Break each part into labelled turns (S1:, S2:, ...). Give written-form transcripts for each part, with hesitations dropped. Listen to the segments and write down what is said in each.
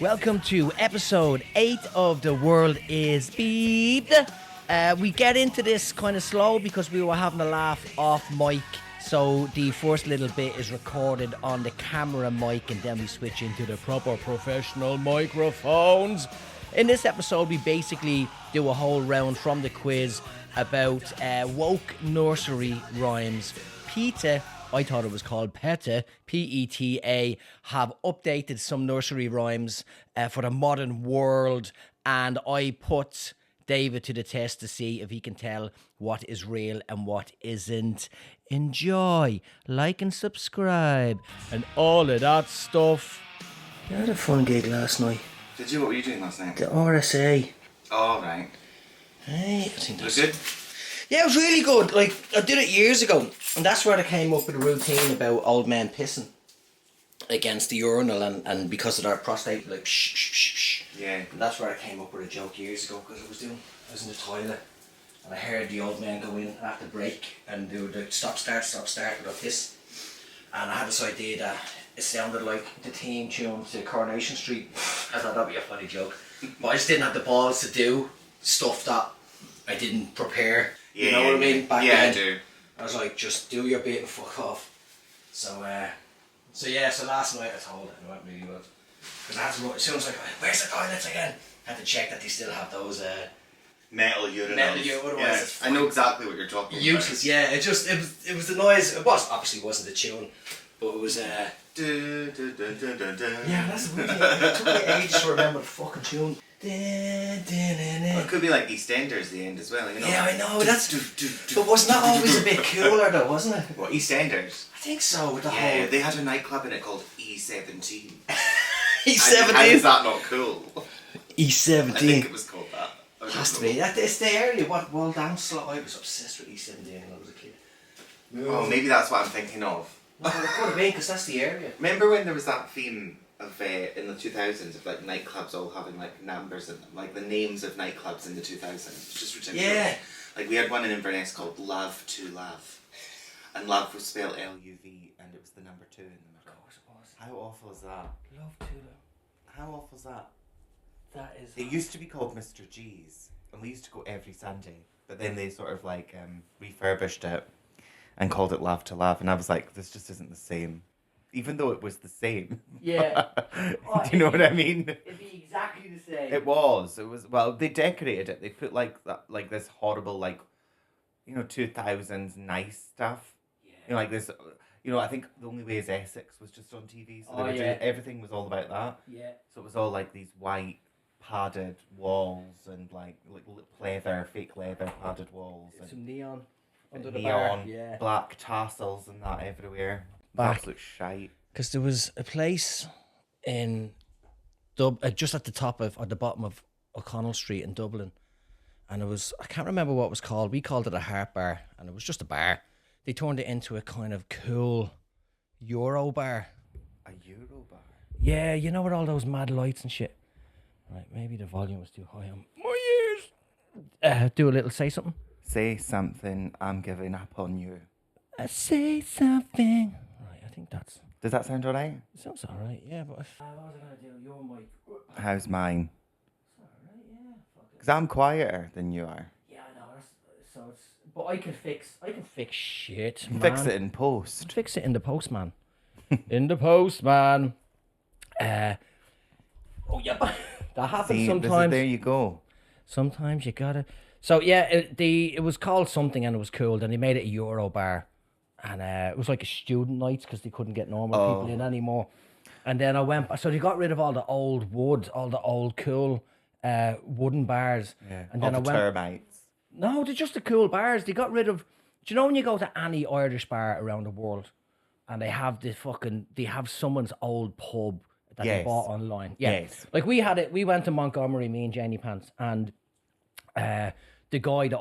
S1: Welcome to episode 8 of The World is Beeped. We get into this kind of slow because we were having a laugh off mic. So the first little bit is recorded on the camera mic and then we switch into the proper professional microphones. In this episode, we basically do a whole round from the quiz about woke nursery rhymes. PETA, I thought it was called PETA, P-E-T-A, have updated some nursery rhymes for the modern world, and I put David to the test to see if he can tell what is real and what isn't. Enjoy, like and subscribe, and all of that stuff. You had a fun gig last night.
S2: Did you? What were you doing last night?
S1: The RSA.
S2: Oh, right.
S1: Hey, I think
S2: Was
S1: that's
S2: it good?
S1: Yeah, it was really good. Like, I did it years ago, and that's where I came up with a routine about old men pissing against the urinal, and because of their prostate, like, shh, shh, shh, shh.
S2: Yeah.
S1: And that's where I came up with a joke years ago, because I was in the toilet, and I heard the old men go in at the break, and they would like, stop, start, with a piss. And I had this idea that it sounded like the theme tune to Coronation Street. I thought that'd be a funny joke. But I just didn't have the balls to do stuff that I didn't prepare.
S2: Yeah,
S1: You know what I mean? Back then,
S2: I do.
S1: I was like, just do your bit and fuck off. So last night I told it and it went really well. Because I had to run, as soon as I went, where's the toilets again? I had to check that they still have those
S2: Metal urinals.
S1: otherwise
S2: Yeah.
S1: it's
S2: I know exactly what you're talking
S1: useless. Yeah, it was the noise. It obviously wasn't the tune, but it was
S2: about.
S1: yeah, that's the weird thing. It took me ages to remember the fucking tune.
S2: Well, it could be like EastEnders the end as well, you know?
S1: Yeah, I know, that's... But wasn't that always a bit cooler though, wasn't it?
S2: What, EastEnders?
S1: I think so, with the
S2: Yeah,
S1: whole...
S2: they had a nightclub in it called E17.
S1: E17?
S2: How is that not cool?
S1: E17.
S2: I think it was called that. I don't
S1: Has to
S2: know.
S1: be. It's the area, what World Dance slot. I was obsessed with E17 when I was a kid.
S2: Oh, maybe that's what I'm thinking of.
S1: No, it could have been, because that's the area.
S2: Remember when there was that theme of in the 2000s of like nightclubs all having like numbers in them, like the names of nightclubs in the 2000s? It's just ridiculous.
S1: Yeah.
S2: Like we had one in Inverness called Love to Love, and love was spelled L-U-V, and it was the number 2 in the middle.
S1: Of course it was.
S2: How awful is that?
S1: Love to love.
S2: How awful is that?
S1: That is...
S2: It used to be called Mr. G's, and we used to go every Sunday, but then they sort of like refurbished it and called it Love to Love, and I was like, this just isn't the same. Even though it was the same.
S1: Yeah.
S2: Do you know what I mean?
S1: It'd be exactly the same.
S2: It was. Well, they decorated it. They put like this horrible 2000s nice stuff.
S1: Yeah.
S2: You know, like this. You know, I think The Only Way Is Essex was just on TV, so everything was all about that.
S1: Yeah.
S2: So it was all like these white padded walls and like leather, fake leather padded walls and
S1: Some neon under the
S2: neon,
S1: bar. Yeah.
S2: black tassels and that everywhere.
S1: Back.
S2: Absolute shite.
S1: Because there was a place in just at the bottom of O'Connell Street in Dublin, and it was, I can't remember what it was called. We called it a Heart Bar, and it was just a bar. They turned it into a kind of cool Euro bar.
S2: A Euro bar.
S1: Yeah, you know, with all those mad lights and shit. Right, maybe the volume was too high on my ears. Do a little say something.
S2: Say something, I'm giving up on you.
S1: Say something. Right, I think that's...
S2: Does that sound alright?
S1: Sounds alright, yeah, but... what was I going to do? Your mic...
S2: How's mine?
S1: It's alright, yeah. Fuck it.
S2: Because I'm quieter than you are.
S1: Yeah, I know. So it's... But I can fix shit, man.
S2: Fix it in post.
S1: Fix it in the post, man. In the post, man. Oh, yeah, but that happens
S2: See,
S1: sometimes.
S2: there you go.
S1: Sometimes you gotta... So, yeah, it was called something and it was cool. Then they made it a Euro bar. And it was like a student nights because they couldn't get normal people in anymore. And then I went... So they got rid of all the old wood, all the old cool wooden bars.
S2: Yeah.
S1: And
S2: All
S1: then
S2: the termites.
S1: No, they're just the cool bars. They got rid of... Do you know when you go to any Irish bar around the world and they have someone's old pub that they
S2: Yes.
S1: bought online? Yeah.
S2: Yes.
S1: Like we went to Montgomery, me and Jenny Pants, and the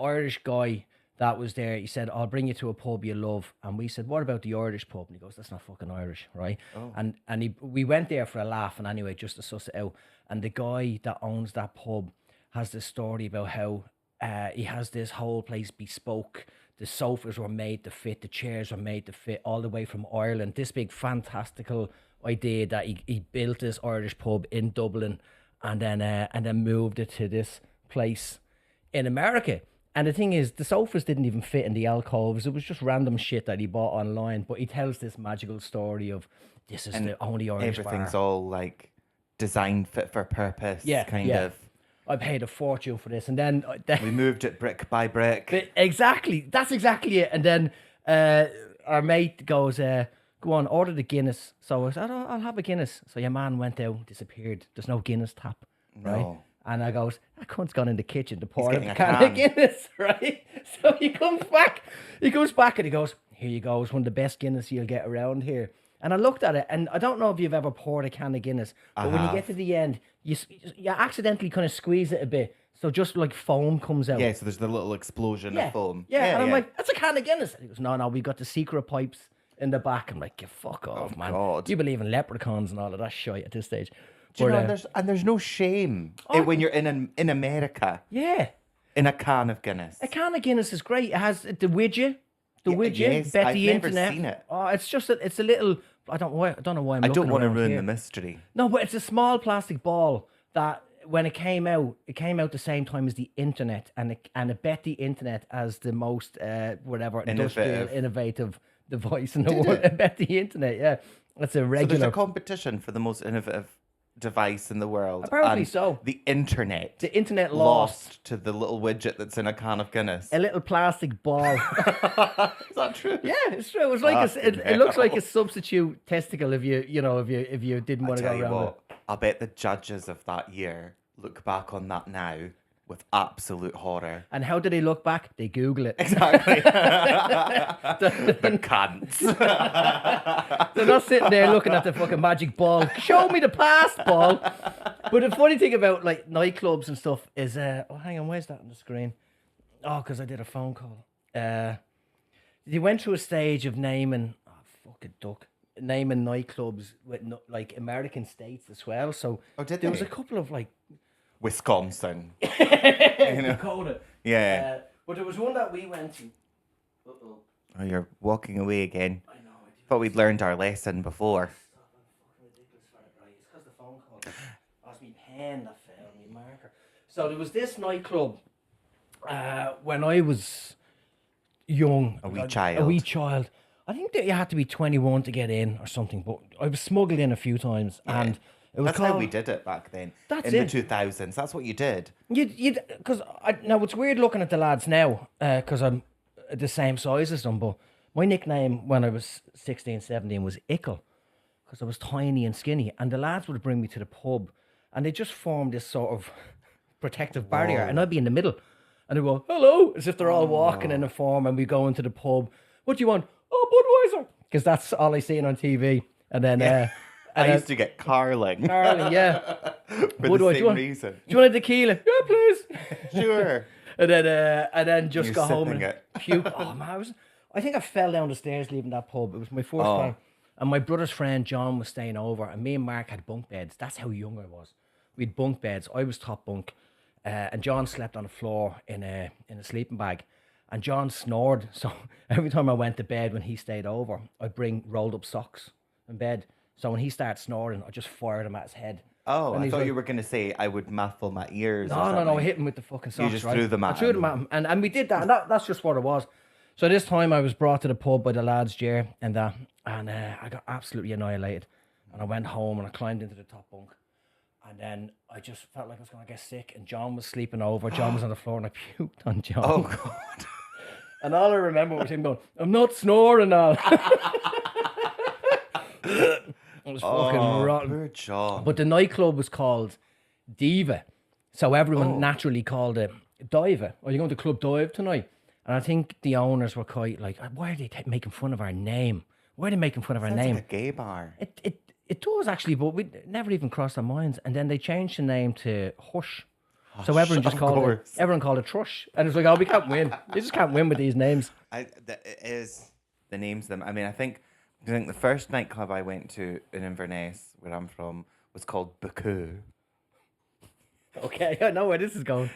S1: Irish guy that was there, he said, I'll bring you to a pub you love. And we said, what about the Irish pub? And he goes, that's not fucking Irish, right? Oh. And we went there for a laugh, and anyway, just to suss it out. And the guy that owns that pub has this story about how he has this whole place bespoke. The sofas were made to fit, the chairs were made to fit, all the way from Ireland. This big fantastical idea that he built this Irish pub in Dublin and then moved it to this place in America. And the thing is, the sofas didn't even fit in the alcoves. It was just random shit that he bought online. But he tells this magical story of this is the only Irish
S2: Everything's
S1: bar.
S2: all like designed fit for purpose. Kind of.
S1: I paid a fortune for this, and then
S2: We moved it brick by brick.
S1: But exactly, that's exactly it. And then our mate goes, "Go on, order the Guinness." So I said, "Oh, I'll have a Guinness." So your man went out, disappeared. There's no Guinness tap, right?
S2: No.
S1: And I goes, "That cunt's gone in the kitchen to pour
S2: getting
S1: a
S2: a
S1: can
S2: can.
S1: of Guinness, right?" So he comes back. He goes back and he goes, "Here you go. It's one of the best Guinness you'll get around here." And I looked at it, and I don't know if you've ever poured a can of Guinness, but when you get to the end, you accidentally kind of squeeze it a bit. So just like foam comes out.
S2: Yeah, so there's the little explosion of foam.
S1: Yeah, and I'm like, that's a can of Guinness. And he goes, no, we got the secret pipes in the back. I'm like, you fuck off, man.
S2: God.
S1: You believe in leprechauns and all of that shit at this stage.
S2: Do you know, there's no shame when you're in America.
S1: Yeah.
S2: In a can of Guinness.
S1: A can of Guinness is great. It has the widget.
S2: Yes,
S1: bet
S2: I've
S1: the
S2: never
S1: internet.
S2: seen it.
S1: Oh, it's just it's a little. I don't know why I'm.
S2: I don't
S1: want to
S2: ruin
S1: here.
S2: the mystery.
S1: No, but it's a small plastic ball that when it came out the same time as the internet, and it bet the internet as the most industrial innovative device in the world. It bet the internet, yeah. That's a regular.
S2: So there's a competition for the most innovative device in the world.
S1: Apparently
S2: and
S1: so.
S2: The internet
S1: lost
S2: to the little widget that's in a can of Guinness.
S1: A little plastic ball.
S2: Is that true?
S1: Yeah, it's true. It's like it looks like a substitute testicle if you didn't want to go around it.
S2: I bet the judges of that year look back on that now with absolute horror.
S1: And how do they look back? They Google it.
S2: Exactly. The cunts.
S1: They're not sitting there looking at the fucking magic ball. Show me the past ball. But the funny thing about like nightclubs and stuff is, oh, hang on, where's that on the screen? Oh, because I did a phone call. They went through a stage of naming, naming nightclubs with like American states as well. So there was a couple of like
S2: Wisconsin.
S1: Dakota.
S2: Yeah.
S1: But there was one that we went to. Uh-oh.
S2: Oh, you're walking away again.
S1: I know.
S2: Thought we'd learned our lesson before.
S1: Stop, I'm fucking ridiculous for it, right? It's because the phone call. That was my pen that fell, my marker. So there was this nightclub when I was young.
S2: A wee child.
S1: I think that you had to be 21 to get in or something, but I was smuggled in a few times and it was
S2: That's how we did it back then.
S1: That's
S2: in
S1: it.
S2: the 2000s. That's what you did.
S1: Because now it's weird looking at the lads now because I'm the same size as them, but my nickname when I was 16, 17 was Ickle because I was tiny and skinny, and the lads would bring me to the pub and they just formed this sort of protective barrier, and I'd be in the middle and they'd go, hello, as if they're all walking in a form, and we go into the pub. What do you want? Oh, Budweiser. Because that's all I seen on TV. And then...
S2: I used to get carling.
S1: Carling, yeah.
S2: For the same reason.
S1: Do you want a tequila? Yeah, please.
S2: Sure.
S1: and then just
S2: You're
S1: go home
S2: sipping
S1: and
S2: it.
S1: puke. Oh man, I think I fell down the stairs leaving that pub. It was my first time. And my brother's friend John was staying over, and me and Mark had bunk beds. That's how young I was. We had bunk beds. I was top bunk, and John slept on the floor in a sleeping bag. And John snored. So every time I went to bed when he stayed over, I'd bring rolled up socks in bed. So when he started snoring, I just fired him at his head.
S2: Oh,
S1: and
S2: I thought you were going to say I would muffle my ears.
S1: No, I hit him with the fucking socks.
S2: You just threw them at him.
S1: I threw them at him, and we did that, and that's just what it was. So this time I was brought to the pub by the lads, Jer, and I got absolutely annihilated. And I went home and I climbed into the top bunk, and then I just felt like I was going to get sick. And John was sleeping over. John was on the floor, and I puked on John.
S2: Oh God!
S1: And all I remember was him going, "I'm not snoring now." It was fucking rotten.
S2: Poor John.
S1: But the nightclub was called Diva, so everyone naturally called it Diva. Are you going to Club Dive tonight? And I think the owners were quite like, why are they making fun of our name? Why are they making fun of our name?
S2: Like a gay bar.
S1: It does actually, but we never even crossed our minds. And then they changed the name to Hush. So everyone just called it. Everyone called it Trush, and it's like, oh, we can't win. We just can't win with these names.
S2: It is the names of them. I mean, I think the first nightclub I went to in Inverness, where I'm from, was called Baku.
S1: Okay, I know where this is going.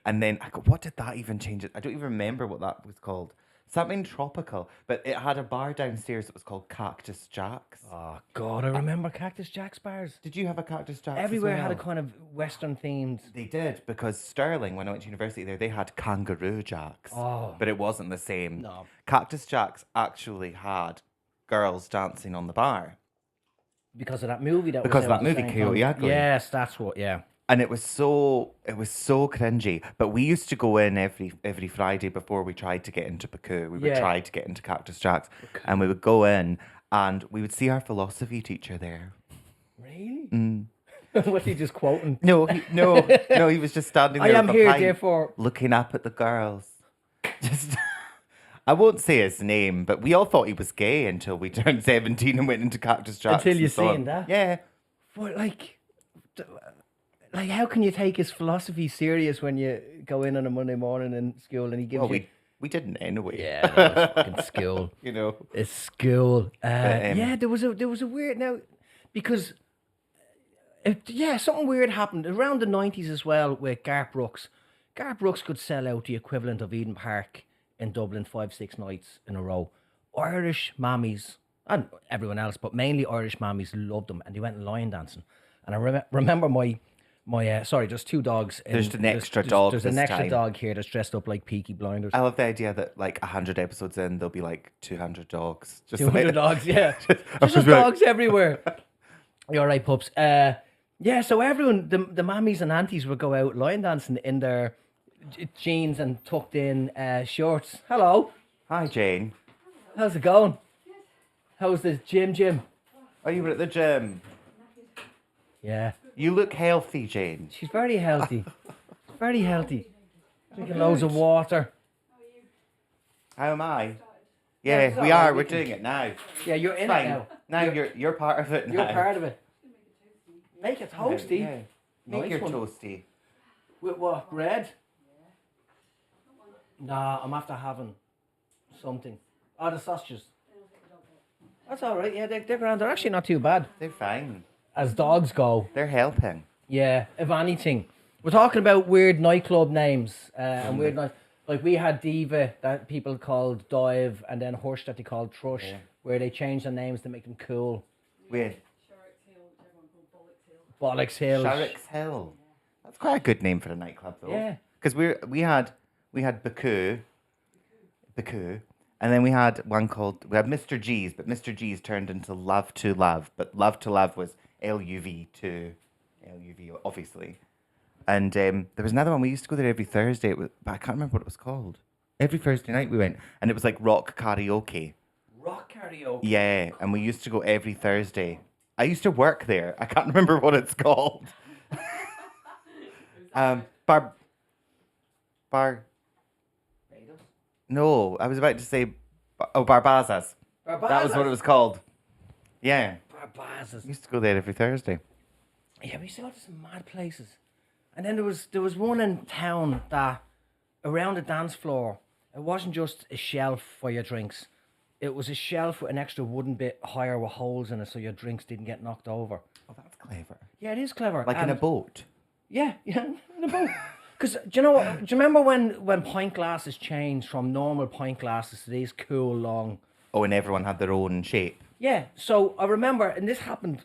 S2: And then I go, what did that even change it? I don't even remember what that was called. Something tropical. But it had a bar downstairs that was called Cactus Jack's.
S1: Oh, God, I remember Cactus Jack's bars.
S2: Did you have a Cactus Jack's
S1: Everywhere
S2: as well?
S1: had a kind of Western themed.
S2: They did, because Stirling, when I went to university there, they had Kangaroo Jacks.
S1: Oh.
S2: But it wasn't the same.
S1: No.
S2: Cactus Jack's actually had girls dancing on the bar.
S1: Because of that movie that
S2: Because
S1: was
S2: of
S1: out
S2: that
S1: at the
S2: movie,
S1: same time.
S2: Coyote Ugly.
S1: Yes, that's what, yeah.
S2: And it was so cringy. But we used to go in every Friday before we tried to get into Baku. We would try to get into Cactus Jack's. And we would go in and we would see our philosophy teacher there.
S1: Really?
S2: Mm.
S1: Was he just quoting?
S2: No, he was just standing there.
S1: I am
S2: with a
S1: here,
S2: pint,
S1: therefore.
S2: looking up at the girls. Just, I won't say his name, but we all thought he was gay until we turned 17 and went into Cactus Jack's.
S1: Until you
S2: and saw
S1: seen
S2: him.
S1: that?
S2: Yeah.
S1: But like, how can you take his philosophy serious when you go in on a Monday morning in school and he gives
S2: Well,
S1: you...
S2: we didn't anyway.
S1: Yeah, no, it's fucking school.
S2: You know.
S1: It's school.
S2: But,
S1: there was a weird now because something weird happened around the 90s as well with Garth Brooks. Garth Brooks could sell out the equivalent of Eden Park in Dublin 5-6 nights in a row. Irish mammies and everyone else, but mainly Irish mammies loved them, and they went lion dancing. And I remember my sorry, there's two dogs.
S2: There's an extra dog.
S1: There's
S2: this
S1: an extra
S2: time.
S1: dog here that's dressed up like Peaky Blinders.
S2: I love the idea that like 100 episodes in, there'll be like 200 dogs. Just
S1: 200
S2: like,
S1: dogs, yeah.
S2: just
S1: There's
S2: be like-
S1: dogs everywhere. You're right, pups. Yeah, so everyone, the mammies and aunties would go out lion dancing in their jeans and tucked in shorts. Hello,
S2: Hi, Jane.
S1: how's it going? How's the gym?
S2: Oh, you were at the gym.
S1: Yeah,
S2: You look healthy, Jane.
S1: she's very healthy. Very healthy. Drinking loads of water.
S2: How am I?
S1: Yeah,
S2: Yeah,
S1: it's
S2: we
S1: all
S2: are.
S1: right,
S2: We're
S1: we can-
S2: doing it now.
S1: Yeah, you're in
S2: Fine.
S1: it now.
S2: Now you're part of it now.
S1: You're part of it. Make it toasty.
S2: Yeah. Make
S1: Nice
S2: your
S1: one.
S2: toasty.
S1: With what? Bread? Nah, I'm after having something. Oh, the sausages. That's all right. Yeah, they're grand. They're actually not too bad.
S2: They're fine.
S1: As dogs go.
S2: They're helping.
S1: Yeah, if anything. We're talking about weird nightclub names and weird night. Like we had Diva that people called Dive, and then Hush that they called Trush, where they changed their names to make them cool.
S2: Weird.
S1: Bollocks Hill.
S2: Sharrock's Hill. That's quite a good name for a nightclub, though.
S1: Yeah.
S2: Because we had Baku, and then we had one called Mr. G's, but Mr. G's turned into Love to Love, but Love to Love was LUV obviously. And there was another one. We used to go there every Thursday, but I can't remember what it was called. Every Thursday night we went, and it was like rock karaoke.
S1: Rock karaoke.
S2: Yeah, and we used to go every Thursday. I used to work there. I can't remember what it's called. Bar. No, I was about to say, Barbazas. That was what it was called. Yeah,
S1: Barbazas.
S2: we used to go there every Thursday.
S1: Yeah, we used to go to some mad places. And then there was one in town that around the dance floor, it wasn't just a shelf for your drinks. It was a shelf with an extra wooden bit higher with holes in it so your drinks didn't get knocked over.
S2: Oh, that's clever.
S1: Yeah, it is clever.
S2: Like in a
S1: And-
S2: boat.
S1: Yeah, in a boat. Because do you know what? Do you remember when pint glasses changed from normal pint glasses to these cool long?
S2: Oh, and everyone had their own shape.
S1: Yeah. So I remember, and this happened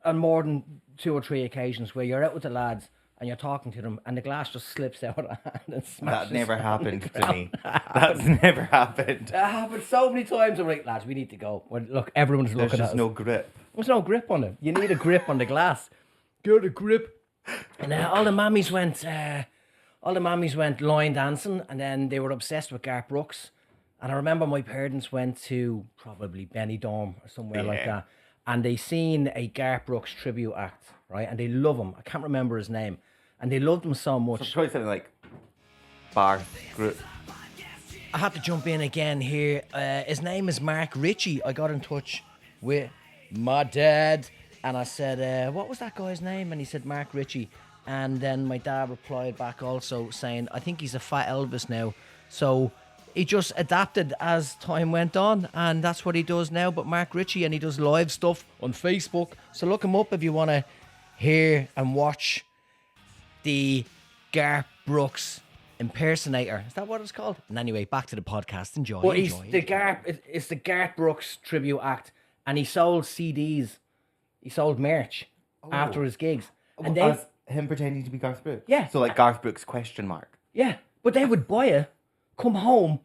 S1: on more than 2 or 3 occasions where you're out with the lads and you're talking to them and the glass just slips out of the hand and smashes.
S2: That never
S1: on the
S2: happened to
S1: ground.
S2: me. That's never happened.
S1: It happened so many times. I'm like, lads, we need to go. Well, look, everyone's
S2: There's
S1: looking at
S2: just
S1: us.
S2: no grip.
S1: There's no grip on it. You need a grip on the glass. Get a grip. And all the mammies went line dancing, and then they were obsessed with Garth Brooks. And I remember my parents went to probably Benidorm or somewhere like
S2: Yeah.
S1: that, and they seen a Garth Brooks tribute act, right? And they love him. I can't remember his name, and they loved him so much.
S2: It's probably something like Bar Group.
S1: I had to jump in again here. His name is Mark Ritchie. I got in touch with my dad and I said, what was that guy's name? And he said, Mark Ritchie. And then my dad replied back also saying, I think he's a fat Elvis now. So he just adapted as time went on, and that's what he does now. But Mark Ritchie, and he does live stuff on Facebook. So look him up if you want to hear and watch the Garth Brooks impersonator. Is that what it's called? And anyway, back to the podcast. Enjoy.
S3: But he's
S1: enjoy.
S3: the Garth. It's the Garth Brooks tribute act, and he sold CDs. He sold merch after his gigs, and they
S2: As him pretending to be Garth Brooks.
S3: Yeah.
S2: So like Garth Brooks question mark.
S3: yeah, but they would buy it, come home,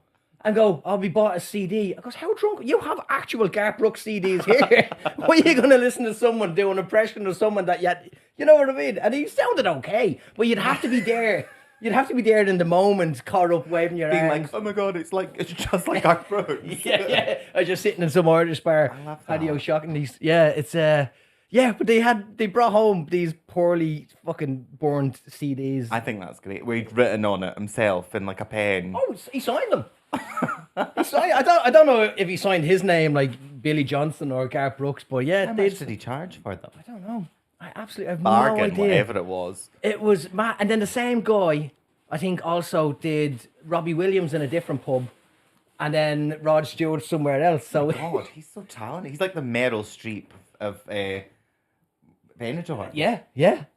S3: and go, "I'll be bought a CD." I goes, "How drunk? You have actual Garth Brooks CDs here. Why are you going to listen to someone do an impression of someone that you know what I mean?" And he sounded okay, but you'd have to be there. You'd have to be there in the moment, caught up, waving your
S2: Being
S3: arms.
S2: like, oh my god, it's just like Garth Brooks.
S3: yeah. I was just sitting in some Irish bar,
S2: I love
S3: patio
S2: that.
S3: shocking these. Yeah, it's but they brought home these poorly fucking burned CDs.
S2: I think that's great. Where he'd written on it himself in like a pen.
S3: Oh, he signed them. I don't know if he signed his name like Billy Johnson or Garth Brooks, but yeah,
S2: How
S3: they.
S2: much did he charge for them?
S3: I don't know. I absolutely have
S2: Bargain,
S3: no idea.
S2: whatever it was.
S3: It was mad. And then the same guy, I think, also did Robbie Williams in a different pub, and then Rod Stewart somewhere else. So
S2: God, he's so talented. He's like the Meryl Streep of Benidorm.
S3: yeah,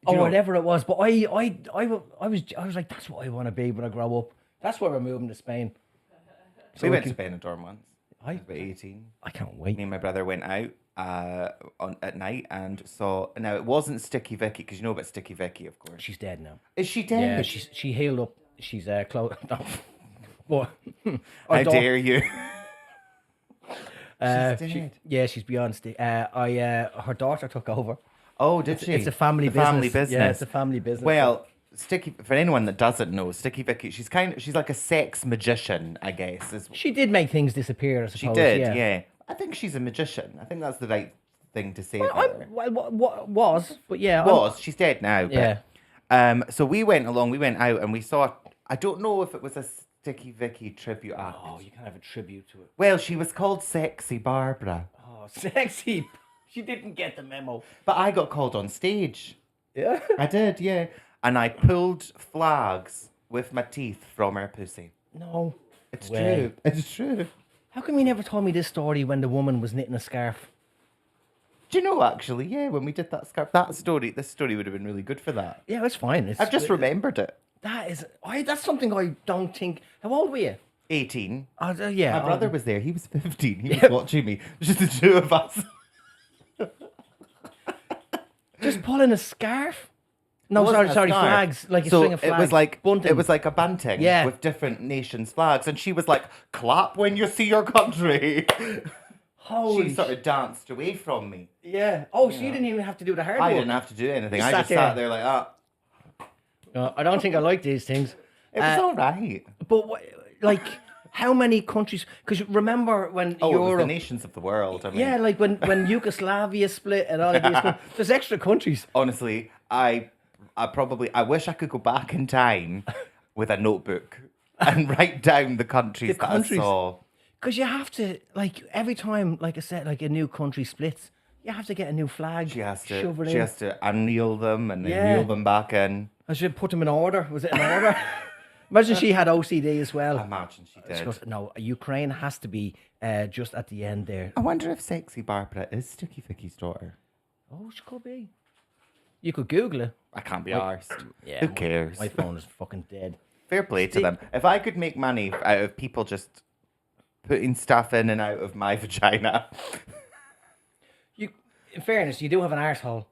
S3: or
S2: know-
S3: whatever it was. But I was like, that's what I want to be when I grow up. That's why we're moving to Spain.
S2: We went to Benidorm once. I
S3: I
S2: was about 18.
S3: I can't
S2: Me
S3: wait.
S2: and my brother went out at night and saw. Now it wasn't Sticky Vicky because you know about Sticky Vicky, of course.
S3: She's dead now.
S2: Is she dead?
S3: Yeah, she healed up. She's close. No. What?
S2: How dare you?
S3: She's
S2: dead.
S3: Yeah, she's beyond. Her daughter took over.
S2: Oh, did she?
S3: It's a family
S2: The
S3: business.
S2: Family business.
S3: Yeah, it's a family business.
S2: Well, Sticky. For anyone that doesn't know, Sticky Vicky, she's like a sex magician, I guess.
S3: She did make things disappear, I suppose.
S2: She did, yeah. I think she's a magician. I think that's the right thing to say about her.
S3: What was, but yeah.
S2: She's dead now.
S3: Yeah.
S2: But, so we went out and we saw. I don't know if it was a Sticky Vicky tribute act.
S3: Oh, you can have a tribute to it.
S2: Well, she was called Sexy Barbara,
S3: Oh, sexy. She didn't get the memo.
S2: but I got called on stage.
S3: Yeah.
S2: I did, yeah. And I pulled flags with my teeth from her pussy.
S3: No.
S2: It's
S3: way.
S2: true. It's true.
S3: How come you never told me this story when the woman was knitting a scarf?
S2: Do you know, actually, yeah, when we did that scarf, this story would have been really good for that.
S3: Yeah, it's fine.
S2: I've just remembered it.
S3: That's something I don't think. How old were you?
S2: 18.
S3: Yeah.
S2: My brother was there. He was 15. He was watching me. It was just the two of us.
S3: Just pulling a scarf? No,
S2: It wasn't
S3: sorry,
S2: a scarf.
S3: flags. Like a
S2: So
S3: string of flags. Bunting.
S2: it was like a bunting
S3: Yeah.
S2: with different nations' flags, and she was like, "Clap when you see your country."
S3: Holy
S2: She sort of danced away from me.
S3: Yeah. Oh, so you didn't even have to do the hard
S2: I
S3: work.
S2: didn't have to do anything.
S3: You
S2: I
S3: sat
S2: just
S3: there.
S2: sat there like,
S3: No, I don't think I like these things.
S2: it was all right.
S3: But like, how many countries? Because remember when
S2: Oh, it was the
S3: Europe?
S2: nations of the world. I mean,
S3: Yeah, like when Yugoslavia split and all of these. There's extra countries.
S2: honestly, I wish I could go back in time with a notebook and write down the countries that
S3: countries.
S2: I saw.
S3: Because you have to, like, every time, like I said, like a new country splits, you have to get a new flag.
S2: She has
S3: shove it
S2: to
S3: in.
S2: unkneel them and then
S3: Yeah.
S2: kneel them back in.
S3: I should put them in order. Was it in order? Imagine she had OCD as well.
S2: Imagine she
S3: She
S2: did.
S3: goes, no, Ukraine has to be just at the end there.
S2: I wonder if Sexy Barbara is Sticky Vicky's daughter.
S3: Oh, she could be. You could Google it.
S2: I can't be arsed.
S3: Yeah,
S2: Who cares?
S3: My phone is fucking dead.
S2: Fair play to them. If I could make money out of people just putting stuff in and out of my vagina,
S3: In fairness, you do have an arsehole.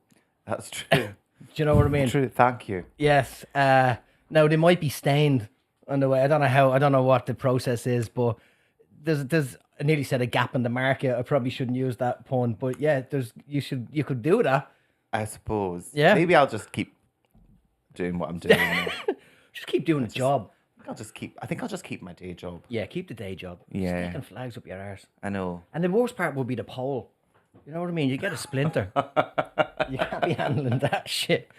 S2: that's true.
S3: Do you know what I mean?
S2: True. Thank you.
S3: Yes. Now they might be stained on the way. I don't know what the process is, but there's I nearly said a gap in the market. I probably shouldn't use that pun, but yeah, you could do that.
S2: I suppose.
S3: Yeah.
S2: Maybe I'll just keep doing what I'm doing. now.
S3: Just keep doing the job.
S2: I think I'll just keep my day job.
S3: Yeah, keep the day job.
S2: Yeah.
S3: Sticking flags up your arse.
S2: I know.
S3: And the worst part will be the pole. You know what I mean? You get a splinter. You can't be handling that shit.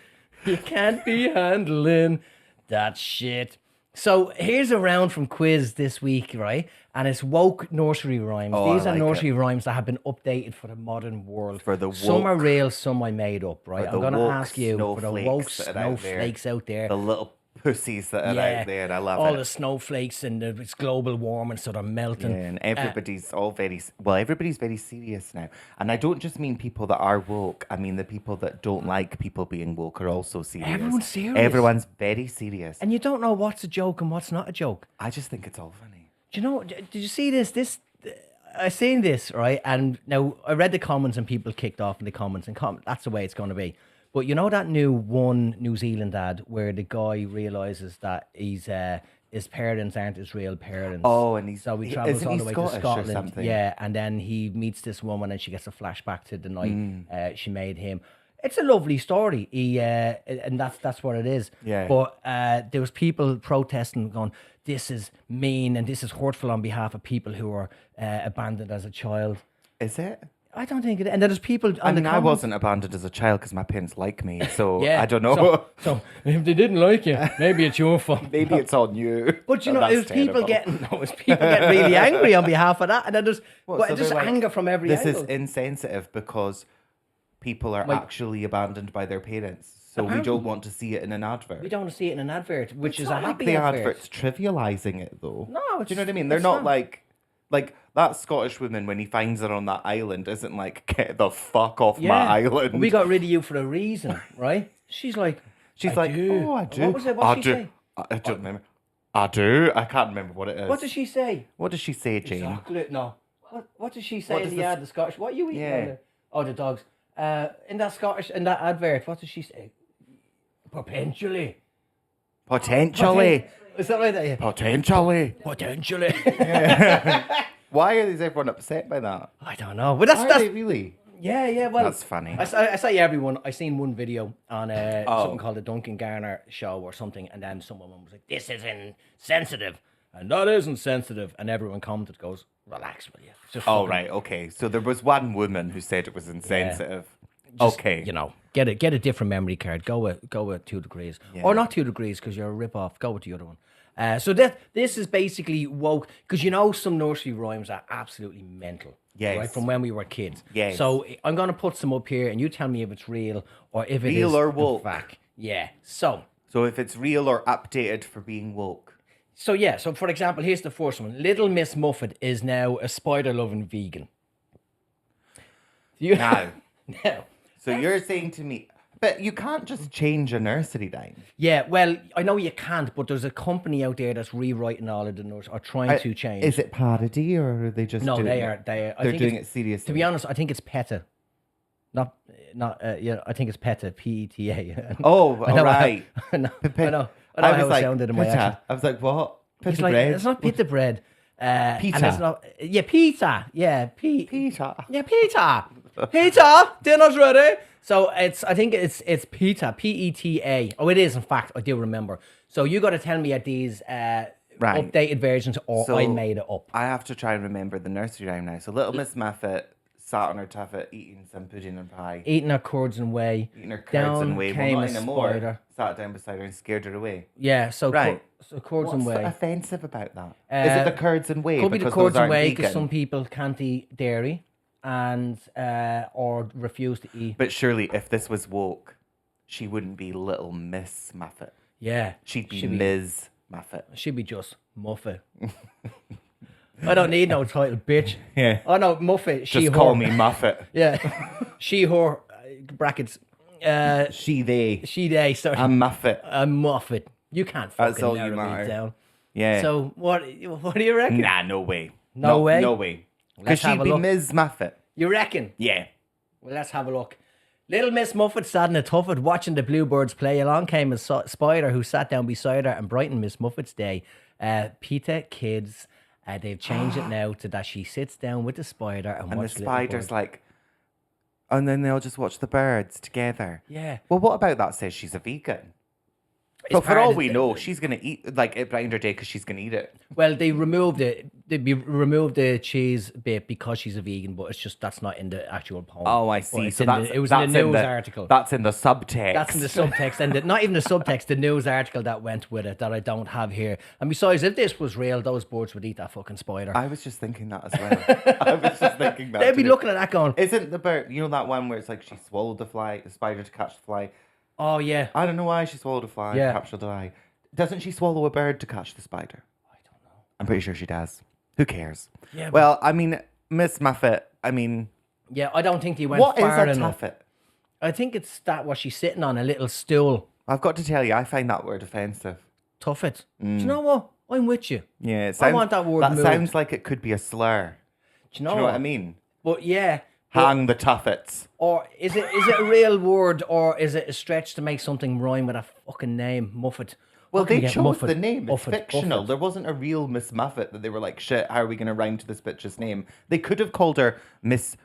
S3: You can't be handling that shit. So here's a round from quiz this week, right? And it's woke nursery rhymes.
S2: Oh, I
S3: These are
S2: like
S3: nursery rhymes that have been updated for the modern world.
S2: For the
S3: Some are
S2: woke-
S3: real, some I made up, right?
S2: for
S3: I'm
S2: the
S3: going to
S2: woke
S3: ask you for the woke
S2: snowflakes that are out there.
S3: snowflakes out there.
S2: The little pussies that are out there. I love
S3: all
S2: it.
S3: the snowflakes and it's global warming, so they're melting.
S2: Yeah, and everybody's everybody's very serious now. And I don't just mean people that are woke. I mean the people that don't like people being woke are also serious.
S3: Everyone's serious.
S2: Everyone's very serious.
S3: And you don't know what's a joke and what's not a joke.
S2: I just think it's all funny.
S3: Do you know? Did you see this? I seen this, right? And now I read the comments and people kicked off in the comments and that's the way it's going to be. But you know that New Zealand ad where the guy realizes that his parents aren't his real parents.
S2: Oh, and
S3: he travels all the way to Scotland.
S2: Or something?
S3: Yeah, and then he meets this woman and she gets a flashback to the night she made him. It's a lovely story. And that's what it is.
S2: Yeah.
S3: But there was people protesting, going, "This is mean and this is hurtful on behalf of people who were abandoned as a child."
S2: Is it?
S3: I don't think it. And there's people.
S2: I mean, I wasn't abandoned as a child because my parents like me, so
S3: Yeah,
S2: I don't know.
S3: So if they didn't like you, maybe it's your fault.
S2: Maybe it's on you.
S3: But you know,
S2: That's
S3: it was people
S2: terrible.
S3: getting really angry on behalf of that, and then there's
S2: So
S3: just
S2: they're like,
S3: anger from every
S2: This
S3: angle.
S2: is insensitive because people are actually abandoned by their parents, so we
S3: Apparently.
S2: don't want to see it in an advert.
S3: We don't want to see it in an advert, which is
S2: It's
S3: a
S2: not like
S3: happy
S2: the
S3: advert.
S2: advert's trivializing it though.
S3: No,
S2: Do you know what I mean? They're
S3: it's
S2: not like that Scottish woman when he finds her on that island isn't like, get the fuck off my island.
S3: We got rid of you for a reason, right? She's like,
S2: She's like,
S3: do.
S2: oh, I do.
S3: What was it? What did she say?
S2: I don't remember. I do. I can't remember what it is.
S3: What did she say?
S2: What does she say, Jane?
S3: Chocolate? No. What did she say
S2: What
S3: in
S2: does
S3: the
S2: this-
S3: ad? The Scottish. What are you eating?
S2: Yeah.
S3: on there? Oh, the dogs. In that advert, what did she say? Potentially.
S2: Potentially.
S3: Is that right? Yeah.
S2: Potentially.
S3: Potentially.
S2: Why is everyone upset by that?
S3: I don't know, but
S2: Are they really?
S3: yeah. Well,
S2: That's funny.
S3: I say everyone. I seen one video on something called the Duncan Garner show or something, and then someone was like, "This is insensitive," and that isn't sensitive, and everyone commented, goes, "Relax, will you?" It's just
S2: Oh,
S3: fucking-
S2: right. Okay. So there was one woman who said it was insensitive.
S3: just,
S2: Okay.
S3: you know, get a different memory card. Go with 2 degrees, or not 2 degrees because you're a rip off. Go with the other one. So this is basically woke because you know some nursery rhymes are absolutely mental.
S2: Yes.
S3: Right, from when we were kids.
S2: Yes.
S3: So I'm gonna put some up here, and you tell me if it's real or if it is
S2: Real or
S3: in
S2: woke.
S3: fact. Yeah. So
S2: So if it's real or updated for being woke.
S3: So for example, here's the first one. Little Miss Muffet is now a spider-loving vegan.
S2: Now.
S3: Now.
S2: So you're saying to me, but you can't just change a nursery rhyme.
S3: Yeah, well, I know you can't, but there's a company out there that's rewriting all of the nursery or trying to change.
S2: Is it parody or are they just
S3: No,
S2: doing
S3: they
S2: it?
S3: are.
S2: They're
S3: think
S2: doing
S3: it's-
S2: it seriously.
S3: To be honest, I think it's PETA. Not. Yeah, I think it's PETA. PETA.
S2: Oh,
S3: I know,
S2: right.
S3: I know. I know
S2: I
S3: how
S2: was
S3: it
S2: like,
S3: sounded in my
S2: pita.
S3: accent.
S2: I was like, what? Pita
S3: It's like
S2: bread?
S3: it's not pita bread. And
S2: Pita.
S3: it's not. Yeah, pizza. Yeah,
S2: Pita.
S3: Yeah, pita. Pita. Dinner's ready. So I think it's PETA. PETA. Oh, it is. In fact, I do remember. So you got to tell me at these updated versions, or
S2: So-
S3: I made it up.
S2: I have to try and remember the nursery rhyme now. So Little Miss Muffet sat on her tuffet eating some pudding and pie.
S3: Eating her curds and whey.
S2: Eating her curds
S3: Down
S2: and whey.
S3: came
S2: Well,
S3: a
S2: not anymore.
S3: spider.
S2: Sat down beside her and scared her away.
S3: Yeah. So
S2: Right.
S3: so curds
S2: What's
S3: and whey.
S2: offensive about that? Is it the curds and whey?
S3: Could be the
S2: because
S3: curds
S2: those
S3: and whey
S2: aren't
S3: because
S2: vegan?
S3: some people can't eat dairy and or refuse to eat.
S2: But surely, if this was woke, she wouldn't be Little Miss Muffet.
S3: Yeah.
S2: She'd be
S3: She'd be-
S2: Ms. Muffet.
S3: Should be just Muffet. I don't need no title, bitch.
S2: Yeah.
S3: Oh no, Muffet. She,
S2: Just
S3: her.
S2: call me Muffet.
S3: Yeah. She, her, brackets.
S2: She, they.
S3: She, they. Sorry.
S2: I'm Muffet.
S3: I'm Muffet. You can't
S2: That's
S3: fucking
S2: all you
S3: narrow me
S2: matter.
S3: down.
S2: Yeah.
S3: So what do you reckon?
S2: Nah, no way.
S3: No way?
S2: No way. Because
S3: Let's have
S2: she'd
S3: a
S2: be
S3: look.
S2: Ms. Muffet.
S3: You reckon?
S2: Yeah.
S3: Well, let's have a look. Little Miss Muffet sat in a tuffet watching the bluebirds play. Along came a spider who sat down beside her and brightened Miss Muffet's day. PETA kids, they've changed it now to that she sits down with the spider and,
S2: And the
S3: watches little
S2: spider's
S3: birds.
S2: like, and then they'll just watch the birds together.
S3: Yeah.
S2: Well, what about that says she's a vegan?
S3: It's
S2: But for
S3: part
S2: all
S3: of
S2: we
S3: the-
S2: know, she's going to eat, like, it brightened her day because she's going to eat it.
S3: Well, they removed it. Removed the cheese bit because she's a vegan, but it's just that's not in the actual poem.
S2: Oh, I
S3: But
S2: see.
S3: it's
S2: So
S3: in the-
S2: that's
S3: it was in
S2: that's
S3: the news article.
S2: That's in the subtext.
S3: That's in the subtext, and not even the subtext, the news article that went with it that I don't have here. And besides, if this was real, those birds would eat that fucking spider.
S2: I was just thinking that as well. I was just thinking that.
S3: They'd be
S2: too.
S3: looking at that going,
S2: Isn't the bird, you know that one where it's like she swallowed the spider to catch the fly?
S3: oh yeah.
S2: I don't know why she swallowed a fly,
S3: Yeah.
S2: captured the fly. Doesn't she swallow a bird to catch the spider?
S3: I don't know.
S2: I'm pretty sure she does. Who cares?
S3: Yeah.
S2: Well, I mean, Miss Muffet, I mean...
S3: Yeah, I don't think they went
S2: What is
S3: far
S2: a
S3: enough.
S2: tuffet?
S3: I think it's that what she's sitting on, a little stool.
S2: I've got to tell you, I find that word offensive.
S3: Tuffet. Do you know what? I'm with you.
S2: Yeah, it
S3: I
S2: sounds,
S3: want that word
S2: That
S3: moved.
S2: sounds like it could be a slur.
S3: Do you know,
S2: Do you know what I mean?
S3: But yeah.
S2: Hang the tuffets.
S3: Or is it a real word, or is it a stretch to make something rhyme with a fucking name? Muffet.
S2: Well,
S3: What can
S2: they
S3: you get?
S2: chose
S3: Muffet,
S2: the name. It's
S3: Muffet,
S2: fictional.
S3: Muffet.
S2: There wasn't a real Miss Muffet that they were like, shit, how are we going to rhyme to this bitch's name? They could have called her Miss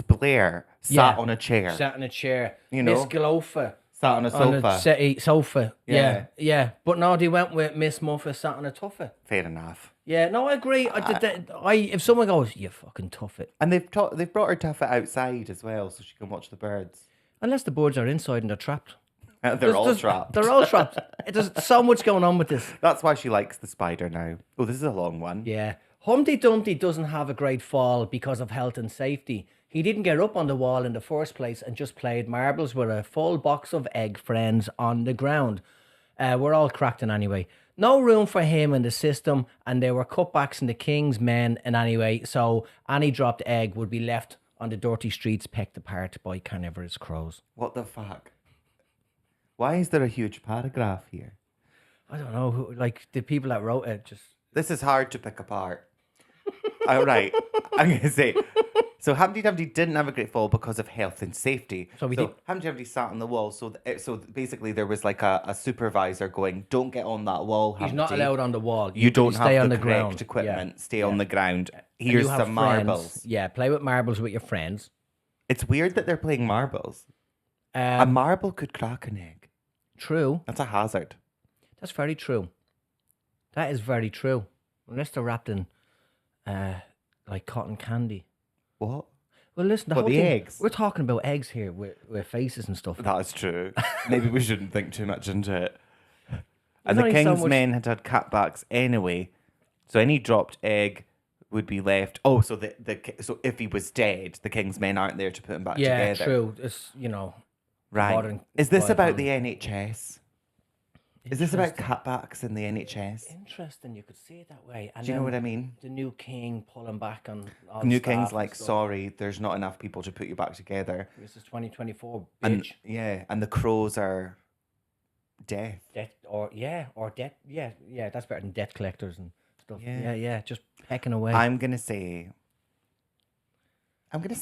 S2: Blair, sat on a chair.
S3: Sat in a chair.
S2: You know?
S3: Miss Glofa.
S2: Sat on a
S3: On a
S2: sofa.
S3: settee, sofa.
S2: Yeah.
S3: Yeah. But no, they went with Miss Muffet sat on a tuffet.
S2: Fair enough.
S3: Yeah, no, I agree. If someone goes, you fucking tuffet.
S2: And they've brought her tuffet outside as well so she can watch the birds.
S3: Unless the birds are inside and they're trapped.
S2: They're all trapped.
S3: They're all trapped. There's so much going on with this.
S2: That's why she likes the spider now. Oh, this is a long one.
S3: Yeah. Humpty Dumpty doesn't have a great fall because of health and safety. He didn't get up on the wall in the first place and just played marbles with a full box of egg friends on the ground. We're all cracked in anyway. No room for him in the system, and there were cutbacks in the king's men in any way, so any dropped egg would be left on the dirty streets pecked apart by carnivorous crows.
S2: What the fuck? Why is there a huge paragraph here?
S3: I don't know, like the people that wrote it just...
S2: This is hard to pick apart. All right, I'm going to say... So Humpty Dumpty didn't have a great fall because of health and safety.
S3: So
S2: Humpty Dumpty sat on the wall. So basically there was like a supervisor going, don't get on that wall, Humpty.
S3: He's not allowed on the wall.
S2: You don't
S3: stay
S2: have
S3: on
S2: the
S3: the
S2: correct
S3: ground.
S2: equipment.
S3: Yeah.
S2: Stay on the ground.
S3: And
S2: Here's
S3: you have
S2: some
S3: friends.
S2: marbles.
S3: Yeah, play with marbles with your friends.
S2: It's weird that they're playing marbles. A marble could crack an egg.
S3: True.
S2: That's a hazard.
S3: That's very true. That is very true. Unless they're wrapped in like cotton candy.
S2: What?
S3: Well, listen,
S2: What, the eggs?
S3: We're talking about eggs here with faces and stuff.
S2: That is true. Maybe we shouldn't think too much into it. And
S3: There's
S2: the
S3: only so
S2: king's
S3: much-
S2: men had cutbacks anyway, so any dropped egg would be left. Oh, so so if he was dead, the king's men aren't there to put him back
S3: Yeah,
S2: together.
S3: true. It's,
S2: Right.
S3: modern
S2: Is this
S3: quiet
S2: about
S3: family.
S2: the NHS? Is this about cutbacks in the NHS?
S3: Interesting, you could see it that way. And
S2: Do you know
S3: then
S2: what I mean?
S3: The new king pulling back on all
S2: New
S3: staff
S2: king's
S3: and
S2: like,
S3: stuff.
S2: sorry, there's not enough people to put you back together.
S3: This is 2024,
S2: And
S3: bitch.
S2: and the crows are death.
S3: Debt or debt. Yeah, that's better than debt collectors and stuff.
S2: Yeah.
S3: Yeah, just pecking away.
S2: I'm gonna say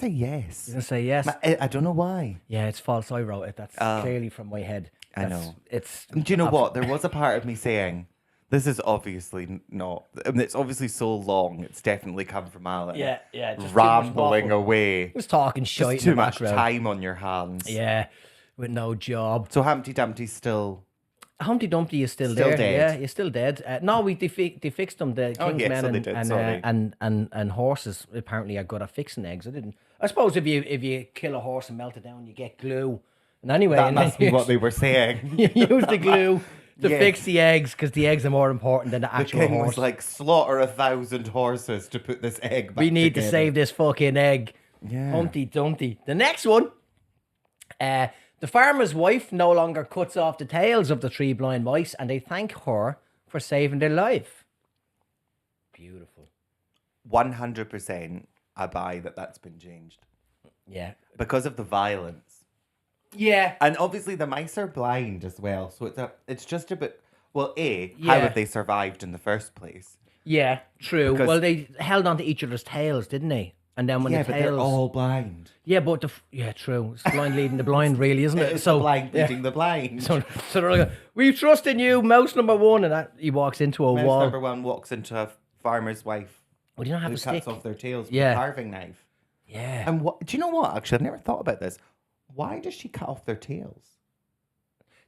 S2: yes.
S3: You're gonna say yes.
S2: I don't know why.
S3: Yeah, it's false. I wrote it. That's
S2: Oh.
S3: clearly from my head.
S2: I
S3: That's-
S2: know.
S3: It's.
S2: Do you know what? There was a part of me saying, this is obviously not, I mean, it's obviously so long, it's definitely come from Alan.
S3: Yeah. Just too much
S2: Rambling
S3: waffle.
S2: away.
S3: Just talking shit.
S2: Just too much time on your hands.
S3: Yeah, with no job.
S2: So Humpty Dumpty's still...
S3: Humpty Dumpty is still
S2: Still
S3: there.
S2: dead.
S3: Yeah, he's still dead. No, they fixed him. The
S2: Oh,
S3: king's
S2: yeah,
S3: men
S2: so they did,
S3: and,
S2: sorry.
S3: and horses apparently are good at fixing eggs. I suppose if you kill a horse and melt it down, you get glue. And anyway,
S2: That
S3: and
S2: must
S3: then
S2: be what they were saying.
S3: you use the glue to
S2: Yes.
S3: fix the eggs because the eggs are more important than the
S2: The
S3: actual
S2: king
S3: horse.
S2: was like, slaughter 1,000 horses to put this egg back
S3: We need to
S2: together.
S3: save this fucking egg.
S2: Yeah.
S3: Humpty Dumpty. The next one. The farmer's wife no longer cuts off the tails of the three blind mice and they thank her for saving their life. Beautiful.
S2: 100% I buy that's been changed.
S3: Yeah.
S2: Because of the violence.
S3: Yeah.
S2: And obviously the mice are blind as well, so it's just a bit. Well, how
S3: Yeah.
S2: have they survived in the first place?
S3: Yeah, true.
S2: Because-
S3: Well, they held on to each other's tails, didn't they? And then when
S2: Yeah,
S3: the
S2: but
S3: tails...
S2: they're all blind.
S3: Yeah, but true. It's blind leading the blind, really, isn't it?
S2: It's the blind leading the blind.
S3: So they're like, we trust in you, mouse number one, and that he walks into a
S2: Mouse
S3: wall.
S2: number one walks into a farmer's wife
S3: Well, do you not have
S2: who
S3: a stick?
S2: cuts off their tails with a
S3: Yeah.
S2: carving knife.
S3: Yeah.
S2: And what? Do you know what? Actually, I've never thought about this. Why does she cut off their tails?